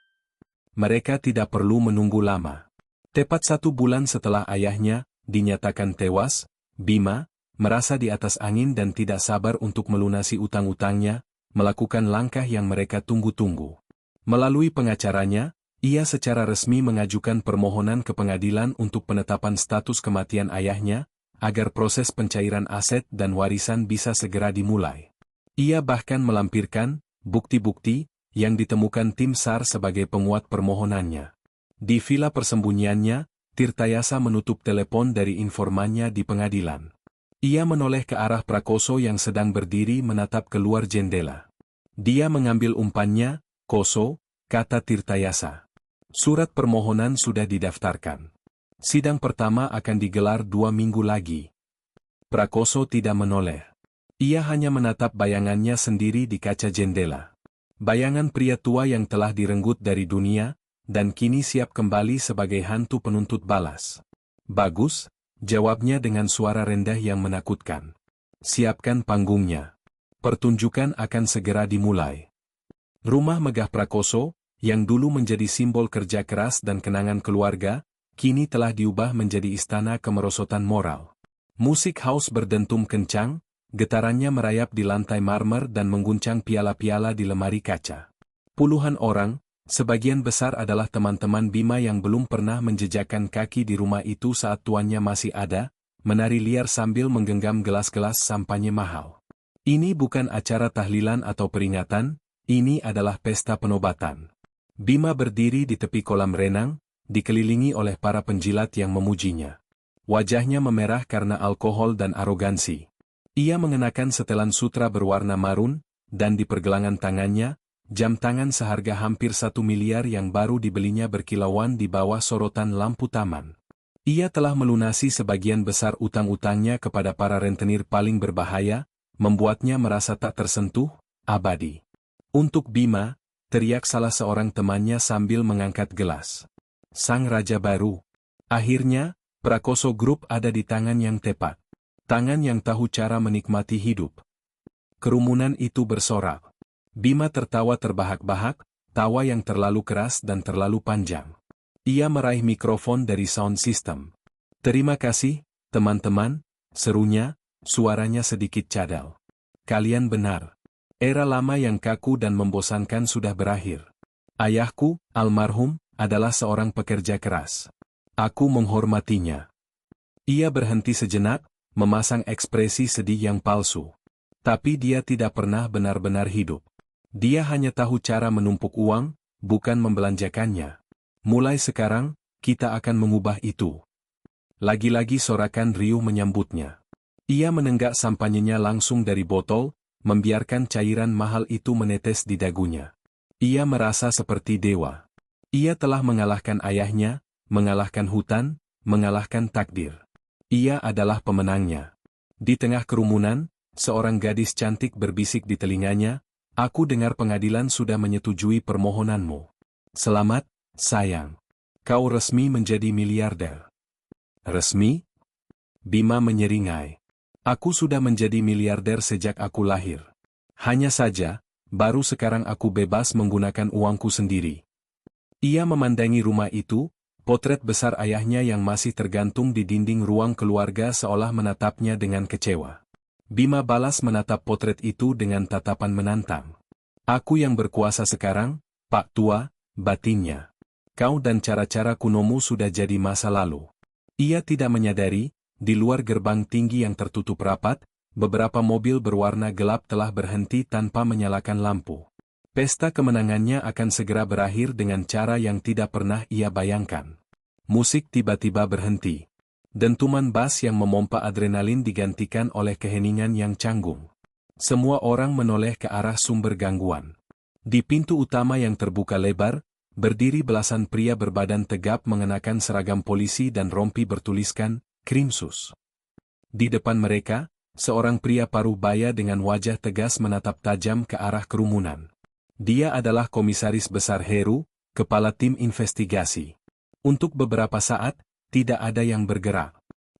Mereka tidak perlu menunggu lama. Tepat 1 bulan setelah ayahnya dinyatakan tewas, Bima, merasa di atas angin dan tidak sabar untuk melunasi utang-utangnya, melakukan langkah yang mereka tunggu-tunggu. Melalui pengacaranya, ia secara resmi mengajukan permohonan ke pengadilan untuk penetapan status kematian ayahnya, agar proses pencairan aset dan warisan bisa segera dimulai. Ia bahkan melampirkan bukti-bukti yang ditemukan tim SAR sebagai penguat permohonannya. Di vila persembunyiannya, Tirtayasa menutup telepon dari informannya di pengadilan. Ia menoleh ke arah Prakoso yang sedang berdiri menatap keluar jendela. Dia mengambil umpannya, "Koso," kata Tirtayasa. "Surat permohonan sudah didaftarkan. Sidang pertama akan digelar 2 minggu lagi." Prakoso tidak menoleh. Ia hanya menatap bayangannya sendiri di kaca jendela. Bayangan pria tua yang telah direnggut dari dunia, dan kini siap kembali sebagai hantu penuntut balas. "Bagus," jawabnya dengan suara rendah yang menakutkan. "Siapkan panggungnya. Pertunjukan akan segera dimulai." Rumah megah Prakoso, yang dulu menjadi simbol kerja keras dan kenangan keluarga, kini telah diubah menjadi istana kemerosotan moral. Musik house berdentum kencang, getarannya merayap di lantai marmer dan mengguncang piala-piala di lemari kaca. Puluhan orang, sebagian besar adalah teman-teman Bima yang belum pernah menjejakkan kaki di rumah itu saat tuannya masih ada, menari liar sambil menggenggam gelas-gelas sampanye mahal. Ini bukan acara tahlilan atau peringatan, ini adalah pesta penobatan. Bima berdiri di tepi kolam renang, dikelilingi oleh para penjilat yang memujinya. Wajahnya memerah karena alkohol dan arogansi. Ia mengenakan setelan sutra berwarna marun, dan di pergelangan tangannya, jam tangan seharga hampir 1 miliar yang baru dibelinya berkilauan di bawah sorotan lampu taman. Ia telah melunasi sebagian besar utang-utangnya kepada para rentenir paling berbahaya, membuatnya merasa tak tersentuh, abadi. "Untuk Bima," teriak salah seorang temannya sambil mengangkat gelas. "Sang Raja Baru." Akhirnya, Prakoso Group ada di tangan yang tepat. Tangan yang tahu cara menikmati hidup. Kerumunan itu bersorak. Bima tertawa terbahak-bahak, tawa yang terlalu keras dan terlalu panjang. Ia meraih mikrofon dari sound system. "Terima kasih, teman-teman," serunya, suaranya sedikit cadel. "Kalian benar. Era lama yang kaku dan membosankan sudah berakhir. Ayahku, almarhum, adalah seorang pekerja keras. Aku menghormatinya." Ia berhenti sejenak, memasang ekspresi sedih yang palsu. Tapi dia tidak pernah benar-benar hidup. Dia hanya tahu cara menumpuk uang, bukan membelanjakannya. "Mulai sekarang, kita akan mengubah itu." Lagi-lagi sorakan riuh menyambutnya. Ia menenggak sampanyenya langsung dari botol, membiarkan cairan mahal itu menetes di dagunya. Ia merasa seperti dewa. Ia telah mengalahkan ayahnya, mengalahkan hutan, mengalahkan takdir. Ia adalah pemenangnya. Di tengah kerumunan, seorang gadis cantik berbisik di telinganya, "Aku dengar pengadilan sudah menyetujui permohonanmu. Selamat, sayang. Kau resmi menjadi miliarder." "Resmi?" Bima menyeringai. "Aku sudah menjadi miliarder sejak aku lahir. Hanya saja, baru sekarang aku bebas menggunakan uangku sendiri." Ia memandangi rumah itu, potret besar ayahnya yang masih tergantung di dinding ruang keluarga seolah menatapnya dengan kecewa. Bima balas menatap potret itu dengan tatapan menantang. "Aku yang berkuasa sekarang, Pak Tua," batinnya. "Kau dan cara-cara kunomu sudah jadi masa lalu." Ia tidak menyadari, di luar gerbang tinggi yang tertutup rapat, beberapa mobil berwarna gelap telah berhenti tanpa menyalakan lampu. Pesta kemenangannya akan segera berakhir dengan cara yang tidak pernah ia bayangkan. Musik tiba-tiba berhenti. Dentuman bas yang memompa adrenalin digantikan oleh keheningan yang canggung. Semua orang menoleh ke arah sumber gangguan. Di pintu utama yang terbuka lebar, berdiri belasan pria berbadan tegap mengenakan seragam polisi dan rompi bertuliskan, "Krimsus." Di depan mereka, seorang pria paruh baya dengan wajah tegas menatap tajam ke arah kerumunan. Dia adalah Komisaris Besar Heru, kepala tim investigasi. Untuk beberapa saat, tidak ada yang bergerak.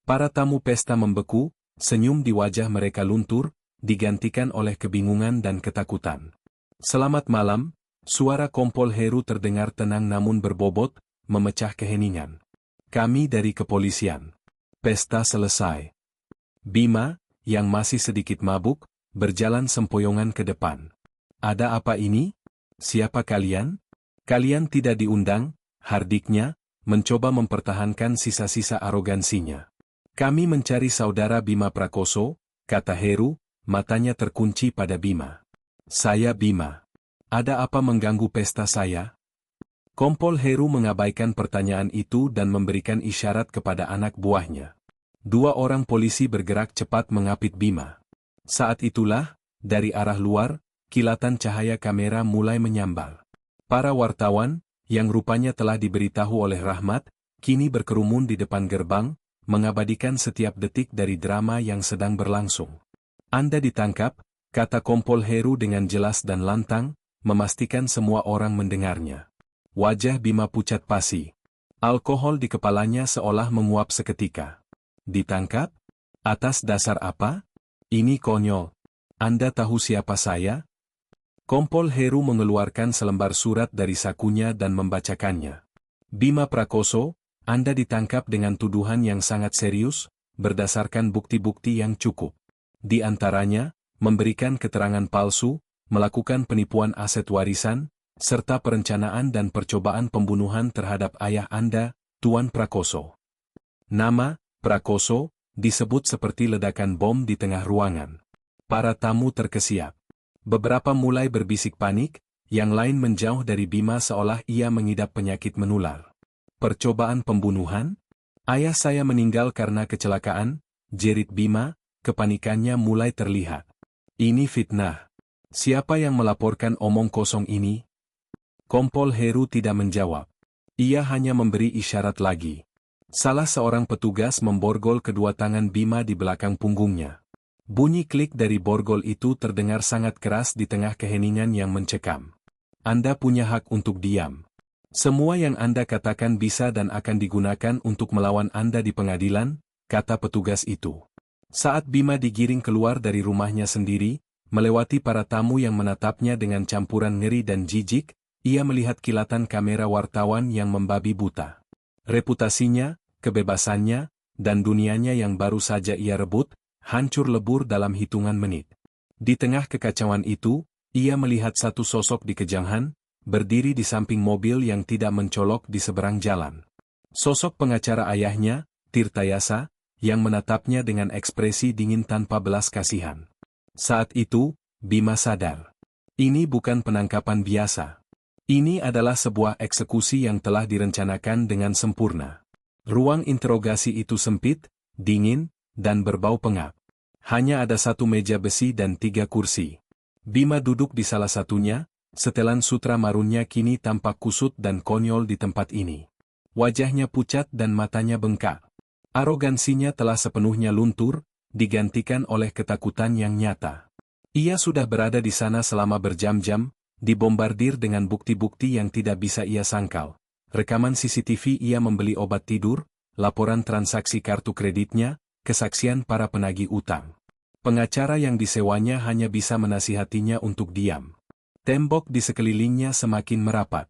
Para tamu pesta membeku, senyum di wajah mereka luntur, digantikan oleh kebingungan dan ketakutan. Selamat malam, suara Kompol Heru terdengar tenang namun berbobot, memecah keheningan. Kami dari kepolisian. Pesta selesai. Bima, yang masih sedikit mabuk, berjalan sempoyongan ke depan. Ada apa ini? Siapa kalian? Kalian tidak diundang, hardiknya, mencoba mempertahankan sisa-sisa arogansinya. Kami mencari saudara Bima Prakoso, kata Heru, matanya terkunci pada Bima. Saya Bima. Ada apa mengganggu pesta saya? Kompol Heru mengabaikan pertanyaan itu dan memberikan isyarat kepada anak buahnya. Dua orang polisi bergerak cepat mengapit Bima. Saat itulah, dari arah luar, kilatan cahaya kamera mulai menyambar. Para wartawan, yang rupanya telah diberitahu oleh Rahmat, kini berkerumun di depan gerbang, mengabadikan setiap detik dari drama yang sedang berlangsung. Anda ditangkap, kata Kompol Heru dengan jelas dan lantang, memastikan semua orang mendengarnya. Wajah Bima pucat pasi. Alkohol di kepalanya seolah menguap seketika. Ditangkap? Atas dasar apa? Ini konyol. Anda tahu siapa saya? Kompol Heru mengeluarkan selembar surat dari sakunya dan membacakannya. Bima Prakoso, Anda ditangkap dengan tuduhan yang sangat serius, berdasarkan bukti-bukti yang cukup. Di antaranya, memberikan keterangan palsu, melakukan penipuan aset warisan, serta perencanaan dan percobaan pembunuhan terhadap ayah Anda, Tuan Prakoso. Nama, Prakoso, disebut seperti ledakan bom di tengah ruangan. Para tamu terkesiap. Beberapa mulai berbisik panik, yang lain menjauh dari Bima seolah ia mengidap penyakit menular. Percobaan pembunuhan? Ayah saya meninggal karena kecelakaan, jerit Bima, kepanikannya mulai terlihat. Ini fitnah. Siapa yang melaporkan omong kosong ini? Kompol Heru tidak menjawab. Ia hanya memberi isyarat lagi. Salah seorang petugas memborgol kedua tangan Bima di belakang punggungnya. Bunyi klik dari borgol itu terdengar sangat keras di tengah keheningan yang mencekam. Anda punya hak untuk diam. Semua yang Anda katakan bisa dan akan digunakan untuk melawan Anda di pengadilan, kata petugas itu. Saat Bima digiring keluar dari rumahnya sendiri, melewati para tamu yang menatapnya dengan campuran ngeri dan jijik, ia melihat kilatan kamera wartawan yang membabi buta. Reputasinya, kebebasannya, dan dunianya yang baru saja ia rebut, hancur lebur dalam hitungan menit. Di tengah kekacauan itu, ia melihat satu sosok di kejanghan, berdiri di samping mobil yang tidak mencolok di seberang jalan. Sosok pengacara ayahnya, Tirtayasa, yang menatapnya dengan ekspresi dingin tanpa belas kasihan. Saat itu, Bima sadar. Ini bukan penangkapan biasa. Ini adalah sebuah eksekusi yang telah direncanakan dengan sempurna. Ruang interogasi itu sempit, dingin, dan berbau pengap. Hanya ada satu meja besi dan 3 kursi. Bima duduk di salah satunya, setelan sutra marunnya kini tampak kusut dan konyol di tempat ini. Wajahnya pucat dan matanya bengkak. Arogansinya telah sepenuhnya luntur, digantikan oleh ketakutan yang nyata. Ia sudah berada di sana selama berjam-jam, dibombardir dengan bukti-bukti yang tidak bisa ia sangkal. Rekaman CCTV ia membeli obat tidur, laporan transaksi kartu kreditnya, kesaksian para penagih utang. Pengacara yang disewanya hanya bisa menasihatinya untuk diam. Tembok di sekelilingnya semakin merapat.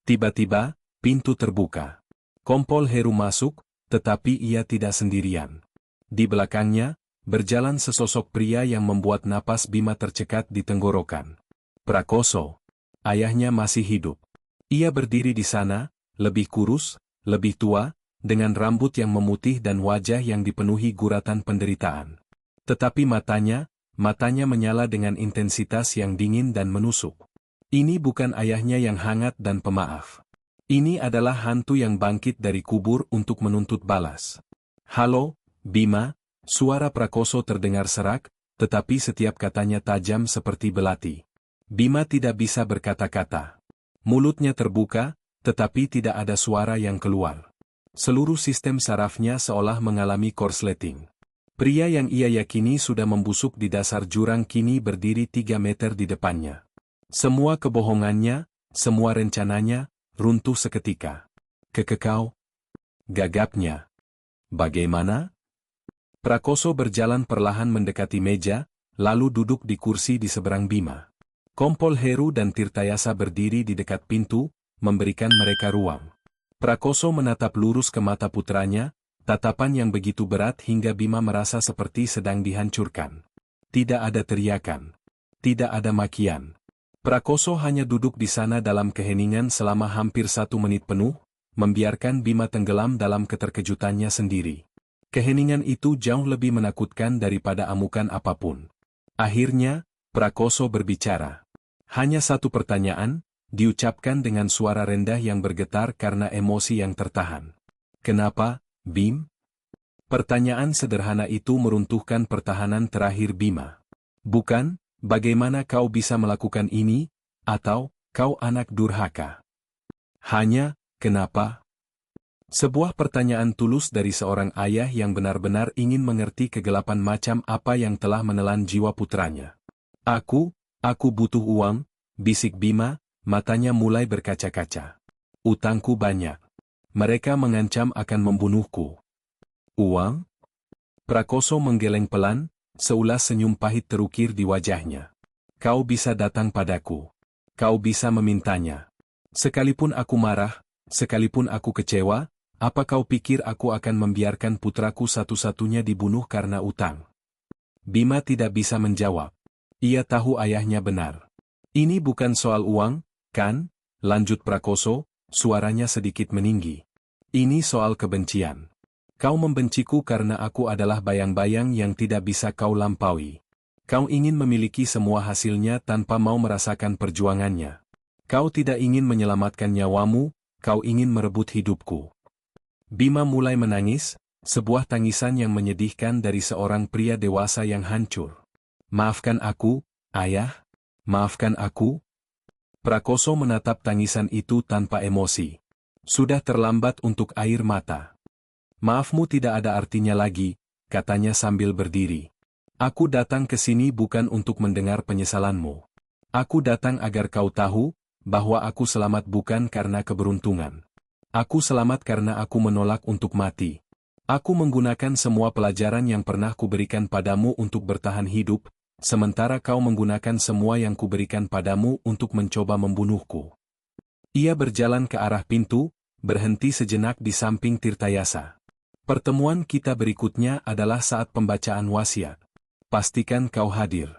Tiba-tiba, pintu terbuka. Kompol Heru masuk, tetapi ia tidak sendirian. Di belakangnya, berjalan sesosok pria yang membuat napas Bima tercekat di tenggorokan. Prakoso. Ayahnya masih hidup. Ia berdiri di sana, lebih kurus, lebih tua, dengan rambut yang memutih dan wajah yang dipenuhi guratan penderitaan. Tetapi matanya menyala dengan intensitas yang dingin dan menusuk. Ini bukan ayahnya yang hangat dan pemaaf. Ini adalah hantu yang bangkit dari kubur untuk menuntut balas. Halo, Bima, suara Prakoso terdengar serak, tetapi setiap katanya tajam seperti belati. Bima tidak bisa berkata-kata. Mulutnya terbuka, tetapi tidak ada suara yang keluar. Seluruh sistem sarafnya seolah mengalami korsleting. Pria yang ia yakini sudah membusuk di dasar jurang kini berdiri 3 meter di depannya. Semua kebohongannya, semua rencananya, runtuh seketika. Kekekau, gagapnya. Bagaimana? Prakoso berjalan perlahan mendekati meja, lalu duduk di kursi di seberang Bima. Kompol Heru dan Tirtayasa berdiri di dekat pintu, memberikan mereka ruang. Prakoso menatap lurus ke mata putranya, tatapan yang begitu berat hingga Bima merasa seperti sedang dihancurkan. Tidak ada teriakan. Tidak ada makian. Prakoso hanya duduk di sana dalam keheningan selama hampir 1 menit penuh, membiarkan Bima tenggelam dalam keterkejutannya sendiri. Keheningan itu jauh lebih menakutkan daripada amukan apapun. Akhirnya, Prakoso berbicara. Hanya 1 pertanyaan, diucapkan dengan suara rendah yang bergetar karena emosi yang tertahan. Kenapa, Bim? Pertanyaan sederhana itu meruntuhkan pertahanan terakhir Bima. Bukan, bagaimana kau bisa melakukan ini, atau, kau anak durhaka. Hanya, kenapa? Sebuah pertanyaan tulus dari seorang ayah yang benar-benar ingin mengerti kegelapan macam apa yang telah menelan jiwa putranya. Aku butuh uang, bisik Bima, matanya mulai berkaca-kaca. Utangku banyak. Mereka mengancam akan membunuhku. Uang? Prakoso menggeleng pelan, seulas senyum pahit terukir di wajahnya. Kau bisa datang padaku. Kau bisa memintanya. Sekalipun aku marah, sekalipun aku kecewa, apa kau pikir aku akan membiarkan putraku satu-satunya dibunuh karena utang? Bima tidak bisa menjawab. Ia tahu ayahnya benar. Ini bukan soal uang, kan? Lanjut Prakoso, suaranya sedikit meninggi. Ini soal kebencian. Kau membenciku karena aku adalah bayang-bayang yang tidak bisa kau lampaui. Kau ingin memiliki semua hasilnya tanpa mau merasakan perjuangannya. Kau tidak ingin menyelamatkan nyawamu, kau ingin merebut hidupku. Bima mulai menangis, sebuah tangisan yang menyedihkan dari seorang pria dewasa yang hancur. Maafkan aku, ayah. Maafkan aku. Prakoso menatap tangisan itu tanpa emosi. Sudah terlambat untuk air mata. Maafmu tidak ada artinya lagi, katanya sambil berdiri. Aku datang ke sini bukan untuk mendengar penyesalanmu. Aku datang agar kau tahu, bahwa aku selamat bukan karena keberuntungan. Aku selamat karena aku menolak untuk mati. Aku menggunakan semua pelajaran yang pernah kuberikan padamu untuk bertahan hidup, sementara kau menggunakan semua yang kuberikan padamu untuk mencoba membunuhku. Ia berjalan ke arah pintu, berhenti sejenak di samping Tirtayasa. Pertemuan kita berikutnya adalah saat pembacaan wasiat. Pastikan kau hadir.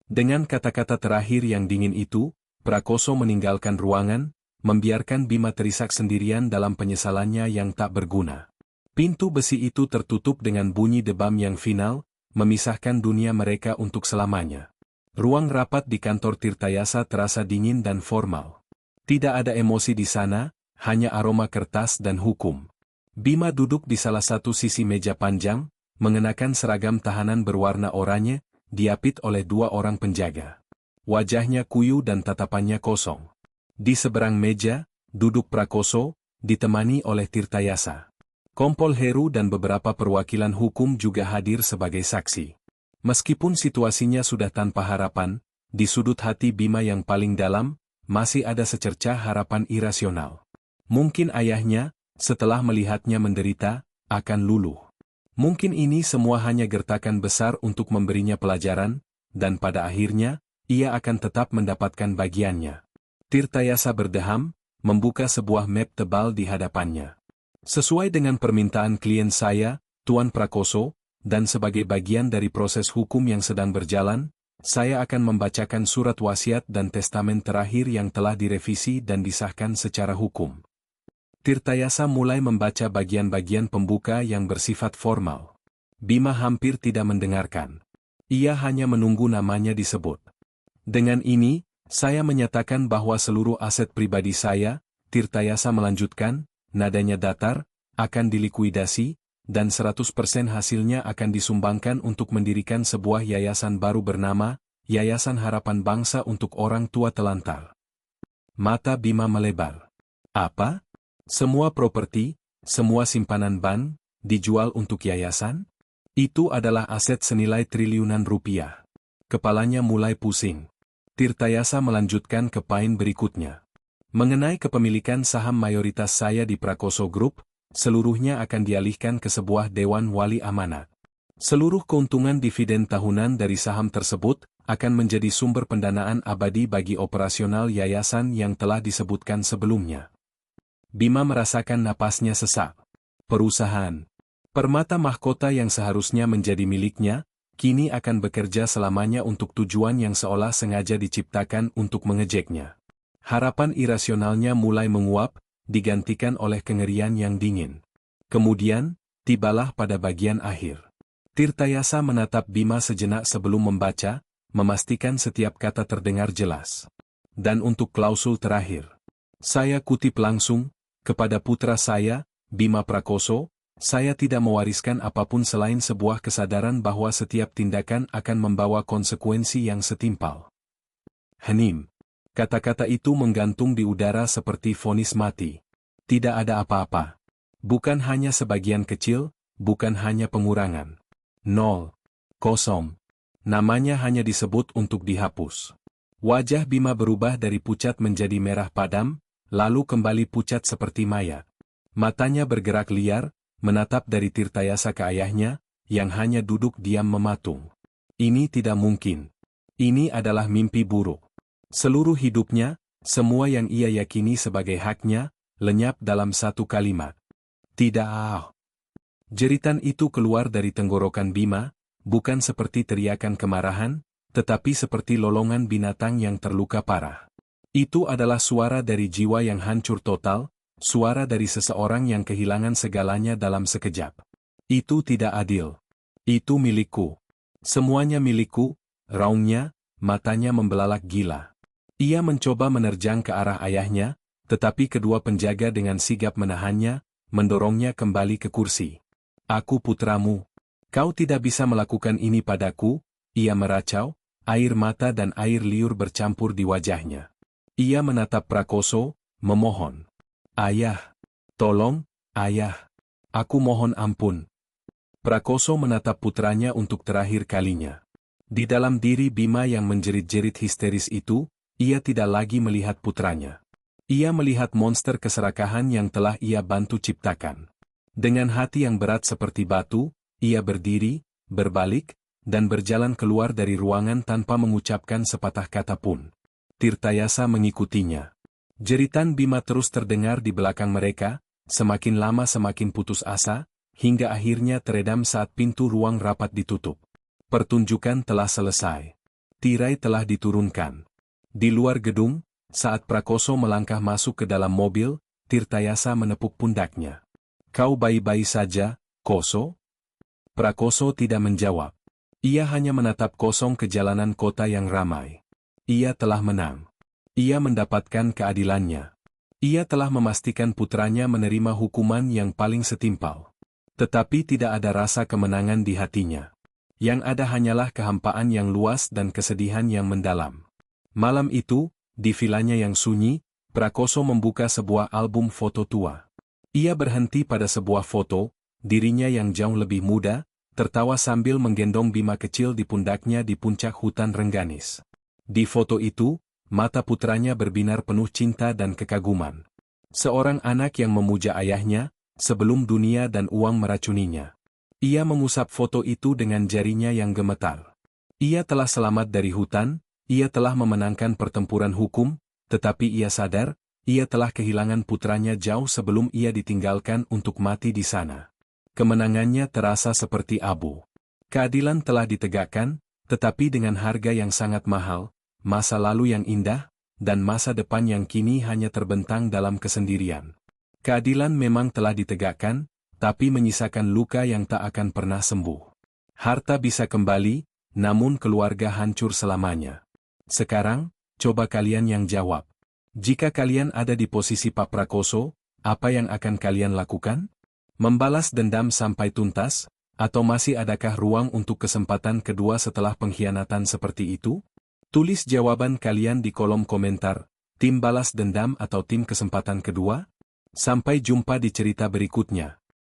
Dengan kata-kata terakhir yang dingin itu, Prakoso meninggalkan ruangan, membiarkan Bima terisak sendirian dalam penyesalannya yang tak berguna. Pintu besi itu tertutup dengan bunyi debam yang final, memisahkan dunia mereka untuk selamanya. Ruang rapat di kantor Tirtayasa terasa dingin dan formal. Tidak ada emosi di sana, hanya aroma kertas dan hukum. Bima duduk di salah satu sisi meja panjang, mengenakan seragam tahanan berwarna oranye, diapit oleh 2 orang penjaga. Wajahnya kuyu dan tatapannya kosong. Di seberang meja, duduk Prakoso, ditemani oleh Tirtayasa. Kompol Heru dan beberapa perwakilan hukum juga hadir sebagai saksi. Meskipun situasinya sudah tanpa harapan, di sudut hati Bima yang paling dalam, masih ada secercah harapan irasional. Mungkin ayahnya, setelah melihatnya menderita, akan luluh. Mungkin ini semua hanya gertakan besar untuk memberinya pelajaran, dan pada akhirnya, ia akan tetap mendapatkan bagiannya. Tirtayasa berdeham, membuka sebuah map tebal di hadapannya. Sesuai dengan permintaan klien saya, Tuan Prakoso, dan sebagai bagian dari proses hukum yang sedang berjalan, saya akan membacakan surat wasiat dan testamen terakhir yang telah direvisi dan disahkan secara hukum. Tirtayasa mulai membaca bagian-bagian pembuka yang bersifat formal. Bima hampir tidak mendengarkan. Ia hanya menunggu namanya disebut. Dengan ini, saya menyatakan bahwa seluruh aset pribadi saya, Tirtayasa melanjutkan, nadanya datar, akan dilikuidasi, dan 100% hasilnya akan disumbangkan untuk mendirikan sebuah yayasan baru bernama, Yayasan Harapan Bangsa untuk Orang Tua Telantar. Mata Bima melebar. Apa? Semua properti, semua simpanan bank, dijual untuk yayasan? Itu adalah aset senilai triliunan rupiah. Kepalanya mulai pusing. Tirtayasa melanjutkan ke poin berikutnya. Mengenai kepemilikan saham mayoritas saya di Prakoso Group, seluruhnya akan dialihkan ke sebuah dewan wali amanat. Seluruh keuntungan dividen tahunan dari saham tersebut akan menjadi sumber pendanaan abadi bagi operasional yayasan yang telah disebutkan sebelumnya. Bima merasakan napasnya sesak. Perusahaan Permata Mahkota yang seharusnya menjadi miliknya, kini akan bekerja selamanya untuk tujuan yang seolah sengaja diciptakan untuk mengejeknya. Harapan irasionalnya mulai menguap, digantikan oleh kengerian yang dingin. Kemudian, tibalah pada bagian akhir. Tirtayasa menatap Bima sejenak sebelum membaca, memastikan setiap kata terdengar jelas. Dan untuk klausul terakhir, saya kutip langsung, kepada putra saya, Bima Prakoso, saya tidak mewariskan apapun selain sebuah kesadaran bahwa setiap tindakan akan membawa konsekuensi yang setimpal. Hening. Kata-kata itu menggantung di udara seperti vonis mati. Tidak ada apa-apa. Bukan hanya sebagian kecil, bukan hanya pengurangan. 0. Kosong. Namanya hanya disebut untuk dihapus. Wajah Bima berubah dari pucat menjadi merah padam, lalu kembali pucat seperti mayat. Matanya bergerak liar, menatap dari Tirtayasa ke ayahnya, yang hanya duduk diam mematung. Ini tidak mungkin. Ini adalah mimpi buruk. Seluruh hidupnya, semua yang ia yakini sebagai haknya, lenyap dalam satu kalimat. Tidak. Jeritan itu keluar dari tenggorokan Bima, bukan seperti teriakan kemarahan, tetapi seperti lolongan binatang yang terluka parah. Itu adalah suara dari jiwa yang hancur total, suara dari seseorang yang kehilangan segalanya dalam sekejap. Itu tidak adil. Itu milikku. Semuanya milikku, raungnya, matanya membelalak gila. Ia mencoba menerjang ke arah ayahnya, tetapi kedua penjaga dengan sigap menahannya, mendorongnya kembali ke kursi. Aku putramu. Kau tidak bisa melakukan ini padaku, ia meracau, air mata dan air liur bercampur di wajahnya. Ia menatap Prakoso, memohon. Ayah, tolong, ayah, aku mohon ampun. Prakoso menatap putranya untuk terakhir kalinya. Di dalam diri Bima yang menjerit-jerit histeris itu, ia tidak lagi melihat putranya. Ia melihat monster keserakahan yang telah ia bantu ciptakan. Dengan hati yang berat seperti batu, ia berdiri, berbalik, dan berjalan keluar dari ruangan tanpa mengucapkan sepatah kata pun. Tirtayasa mengikutinya. Jeritan Bima terus terdengar di belakang mereka, semakin lama semakin putus asa, hingga akhirnya teredam saat pintu ruang rapat ditutup. Pertunjukan telah selesai. Tirai telah diturunkan. Di luar gedung, saat Prakoso melangkah masuk ke dalam mobil, Tirtayasa menepuk pundaknya. Kau baik-baik saja, Koso? Prakoso tidak menjawab. Ia hanya menatap kosong ke jalanan kota yang ramai. Ia telah menang. Ia mendapatkan keadilannya. Ia telah memastikan putranya menerima hukuman yang paling setimpal. Tetapi tidak ada rasa kemenangan di hatinya. Yang ada hanyalah kehampaan yang luas dan kesedihan yang mendalam. Malam itu, di vilanya yang sunyi, Prakoso membuka sebuah album foto tua. Ia berhenti pada sebuah foto, dirinya yang jauh lebih muda, tertawa sambil menggendong Bima kecil di pundaknya di puncak hutan Rengganis. Di foto itu, mata putranya berbinar penuh cinta dan kekaguman. Seorang anak yang memuja ayahnya, sebelum dunia dan uang meracuninya. Ia mengusap foto itu dengan jarinya yang gemetar. Ia telah selamat dari hutan, ia telah memenangkan pertempuran hukum, tetapi ia sadar, ia telah kehilangan putranya jauh sebelum ia ditinggalkan untuk mati di sana. Kemenangannya terasa seperti abu. Keadilan telah ditegakkan, tetapi dengan harga yang sangat mahal. Masa lalu yang indah, dan masa depan yang kini hanya terbentang dalam kesendirian. Keadilan memang telah ditegakkan, tapi menyisakan luka yang tak akan pernah sembuh. Harta bisa kembali, namun keluarga hancur selamanya. Sekarang, coba kalian yang jawab. Jika kalian ada di posisi Pak Prakoso, apa yang akan kalian lakukan? Membalas dendam sampai tuntas, atau masih adakah ruang untuk kesempatan kedua setelah pengkhianatan seperti itu? Tulis jawaban kalian di kolom komentar, tim balas dendam atau tim kesempatan kedua? Sampai jumpa di cerita berikutnya.